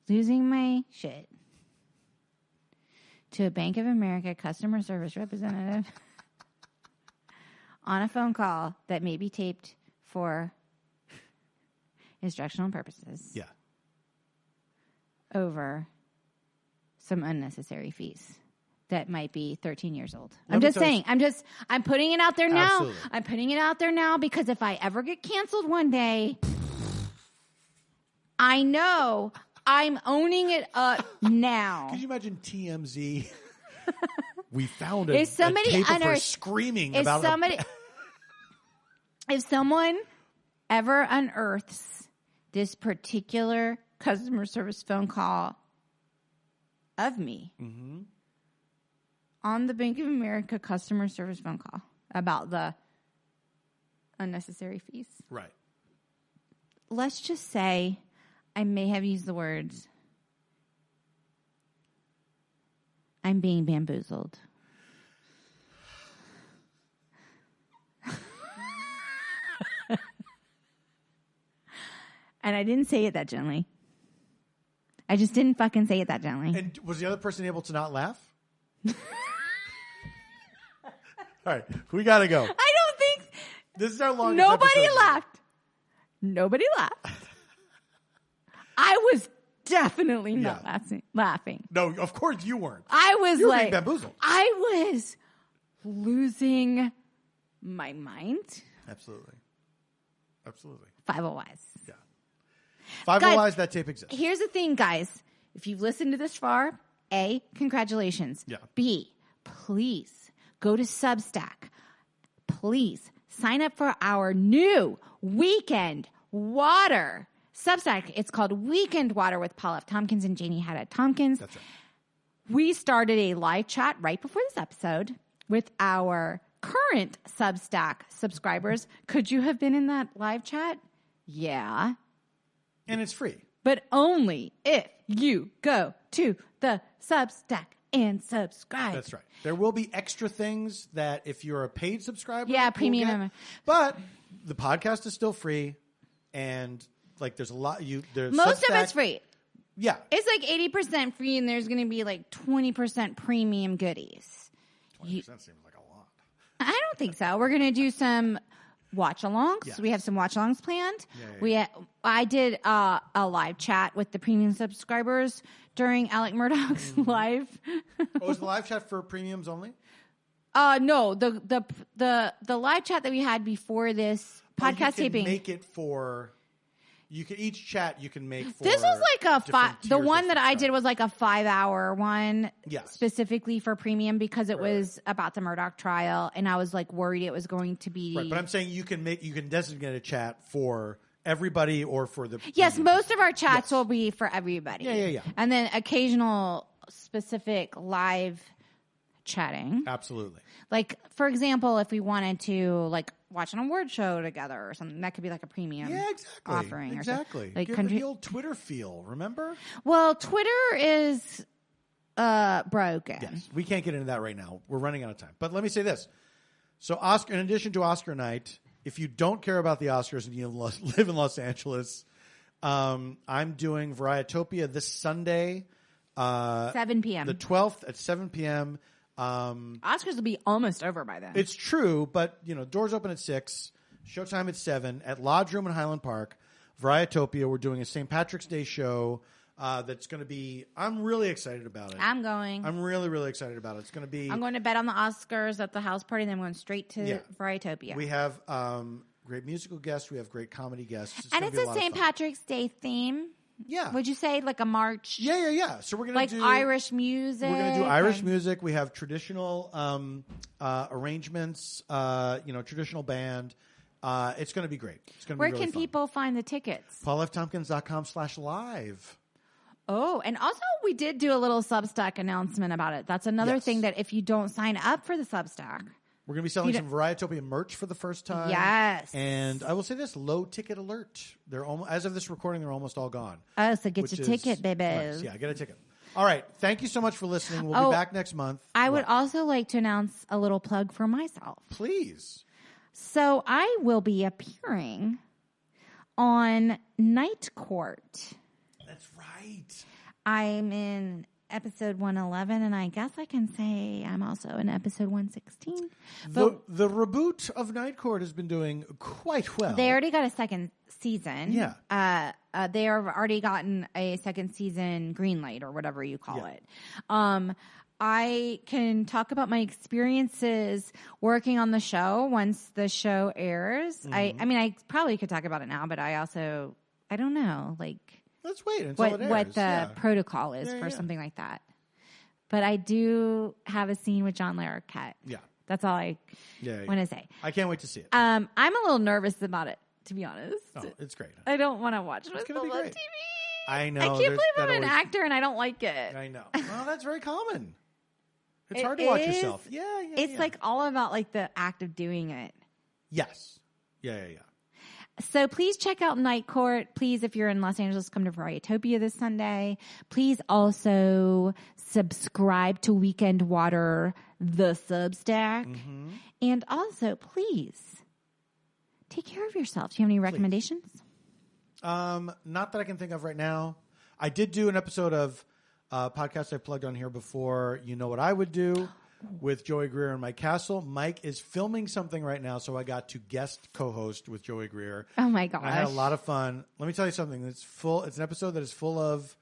losing my shit to a Bank of America customer service representative on a phone call that may be taped for instructional purposes. Yeah. Over some unnecessary fees that might be 13 years old. I'm just saying. I'm putting it out there now. Absolutely. I'm putting it out there now because if I ever get canceled one day, I know I'm owning it up now. Could you imagine TMZ? We found a tape of her screaming about if someone ever unearths this particular customer service phone call of me on the Bank of America customer service phone call about the unnecessary fees. Right. Let's just say I may have used the words, I'm being bamboozled. And I didn't say it that gently. I just didn't fucking say it that gently. And was the other person able to not laugh? All right, we gotta go. I don't think... This is our longest Nobody episode. Nobody laughed. I was definitely not laughing. No, of course you weren't. I was you were like... being bamboozled. I was losing my mind. Absolutely. FievelWise. Yeah. FievelWise, that tape exists. Here's the thing, guys. If you've listened to this far, A, congratulations. Yeah. B, please go to Substack. Please sign up for our new Weekend Water Substack. It's called Weekend Water with Paul F. Tompkins and Janie Haddad Tompkins. That's right. We started a live chat right before this episode with our current Substack subscribers. Could you have been in that live chat? Yeah. And it's free. But only if you go to the Substack and subscribe. That's right. There will be extra things that if you're a paid subscriber, premium. But the podcast is still free, and like there's a lot. Most of it's free. Yeah, it's like 80% free, and there's going to be like 20% premium goodies. 20% seems like a lot. I don't think so. We're going to do some watch-alongs. Yeah. We have some watch-alongs planned. Yeah. I did a live chat with the premium subscribers during Alec Murdoch's live. Oh, was the live chat for premiums only? No, the live chat that we had before this podcast taping. Make it for. You can each chat you can make for this was like the one that I subscribe. did was like a 5-hour one Yes. specifically for premium because it was about the Murdoch trial and I was like worried it was going to be Right, but I'm saying you can designate a chat for everybody or for the Yes, premium. most of our chats will be for everybody. Yeah. And then occasional specific live chatting. Absolutely. Like, for example, if we wanted to like watch an award show together or something, that could be like a premium offering. Exactly. Or like Give country. the old Twitter feel, remember? Well, Twitter is broken. Yes. We can't get into that right now. We're running out of time. But let me say this. So Oscar, in addition to Oscar night, if you don't care about the Oscars and you live in Los Angeles, I'm doing Varietopia this Sunday. 7 p.m. The 12th at 7 p.m. Oscars will be almost over by then. It's true, but doors open at 6, showtime at 7 at Lodge Room in Highland Park. Varietopia. We're doing a St. Patrick's Day show that's going to be. I'm really excited about it. I'm going. I'm really, really excited about it. It's going to be. I'm going to bet on the Oscars at the house party, and then I'm going straight to Varietopia. We have great musical guests. We have great comedy guests. And it's a St. Patrick's Day theme. Yeah. Would you say like a march? Yeah. So we're going to do Irish music. We're going to do Irish music. We have traditional arrangements. Traditional band. It's going to be great. It's going to be really Where can fun. people find the tickets? PaulFTompkins.com/live. Oh, and also we did do a little Substack announcement about it. That's another thing that if you don't sign up for the Substack. We're going to be selling some Varietopia merch for the first time. Yes. And I will say this, low ticket alert. They're as of this recording, they're almost all gone. Oh, so get your ticket, baby. Nice. Yeah, get a ticket. All right. Thank you so much for listening. We'll be back next month. I would also like to announce a little plug for myself. Please. So I will be appearing on Night Court. That's right. I'm in episode 111, and I guess I can say I'm also in episode 116. The reboot of Night Court has been doing quite well. They already got a second season. Yeah. They have already gotten a second season green light or whatever you call it. I can talk about my experiences working on the show once the show airs. Mm-hmm. I mean, I probably could talk about it now, but I don't know, like. Let's wait until it airs. What the protocol is for something like that. But I do have a scene with John Larroquette. Yeah. That's all I want to say. I can't wait to see it. I'm a little nervous about it, to be honest. Oh, it's great. I don't want to watch myself on TV. I know. I can't believe I'm an actor and I don't like it. I know. Well, that's very common. It's hard to watch yourself. Yeah. It's like all about like the act of doing it. Yes. Yeah. So please check out Night Court. Please, if you're in Los Angeles, come to Varietopia this Sunday. Please also subscribe to Weekend Water, the Substack. Mm-hmm. And also, please, take care of yourself. Do you have any recommendations? Not that I can think of right now. I did do an episode of podcast I plugged on here before, You Know What I Would Do, with Joey Greer and Mike Castle. Mike is filming something right now, so I got to guest co-host with Joey Greer. Oh my gosh. I had a lot of fun. Let me tell you something. It's an episode that is full of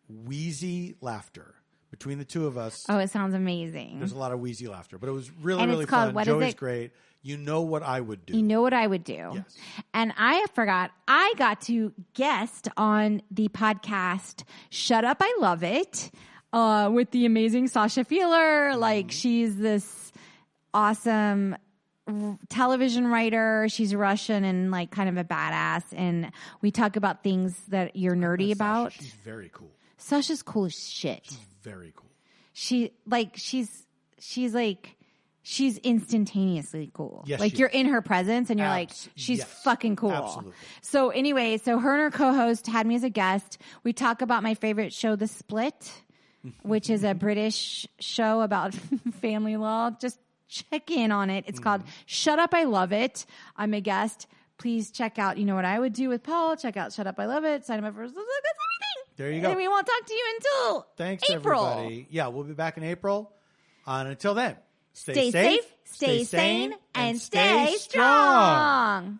wheezy laughter between the two of us. Oh, it sounds amazing. There's a lot of wheezy laughter, but it was really fun. Joey's great. You Know What I Would Do. You Know What I Would Do. Yes. And I forgot, I got to guest on the podcast Shut Up, I Love It. With the amazing Sasha Fieler. Like, she's this awesome television writer. She's Russian and like kind of a badass. And we talk about things that you're nerdy about. She's very cool. Sasha's cool as shit. She's very cool. She's instantaneously cool. Yes, like you're in her presence and you're like, she's fucking cool. Absolutely. So anyway, her and her co-host had me as a guest. We talk about my favorite show, The Split, which is a British show about family law. Just check in on it. It's called Shut Up, I Love It. I'm a guest. Please check out You Know What I Would Do with Paul. Check out Shut Up, I Love It. Sign him up for that's everything. There you go. And we won't talk to you until April. Everybody. Yeah, we'll be back in April. And until then, stay safe, stay sane, and stay strong.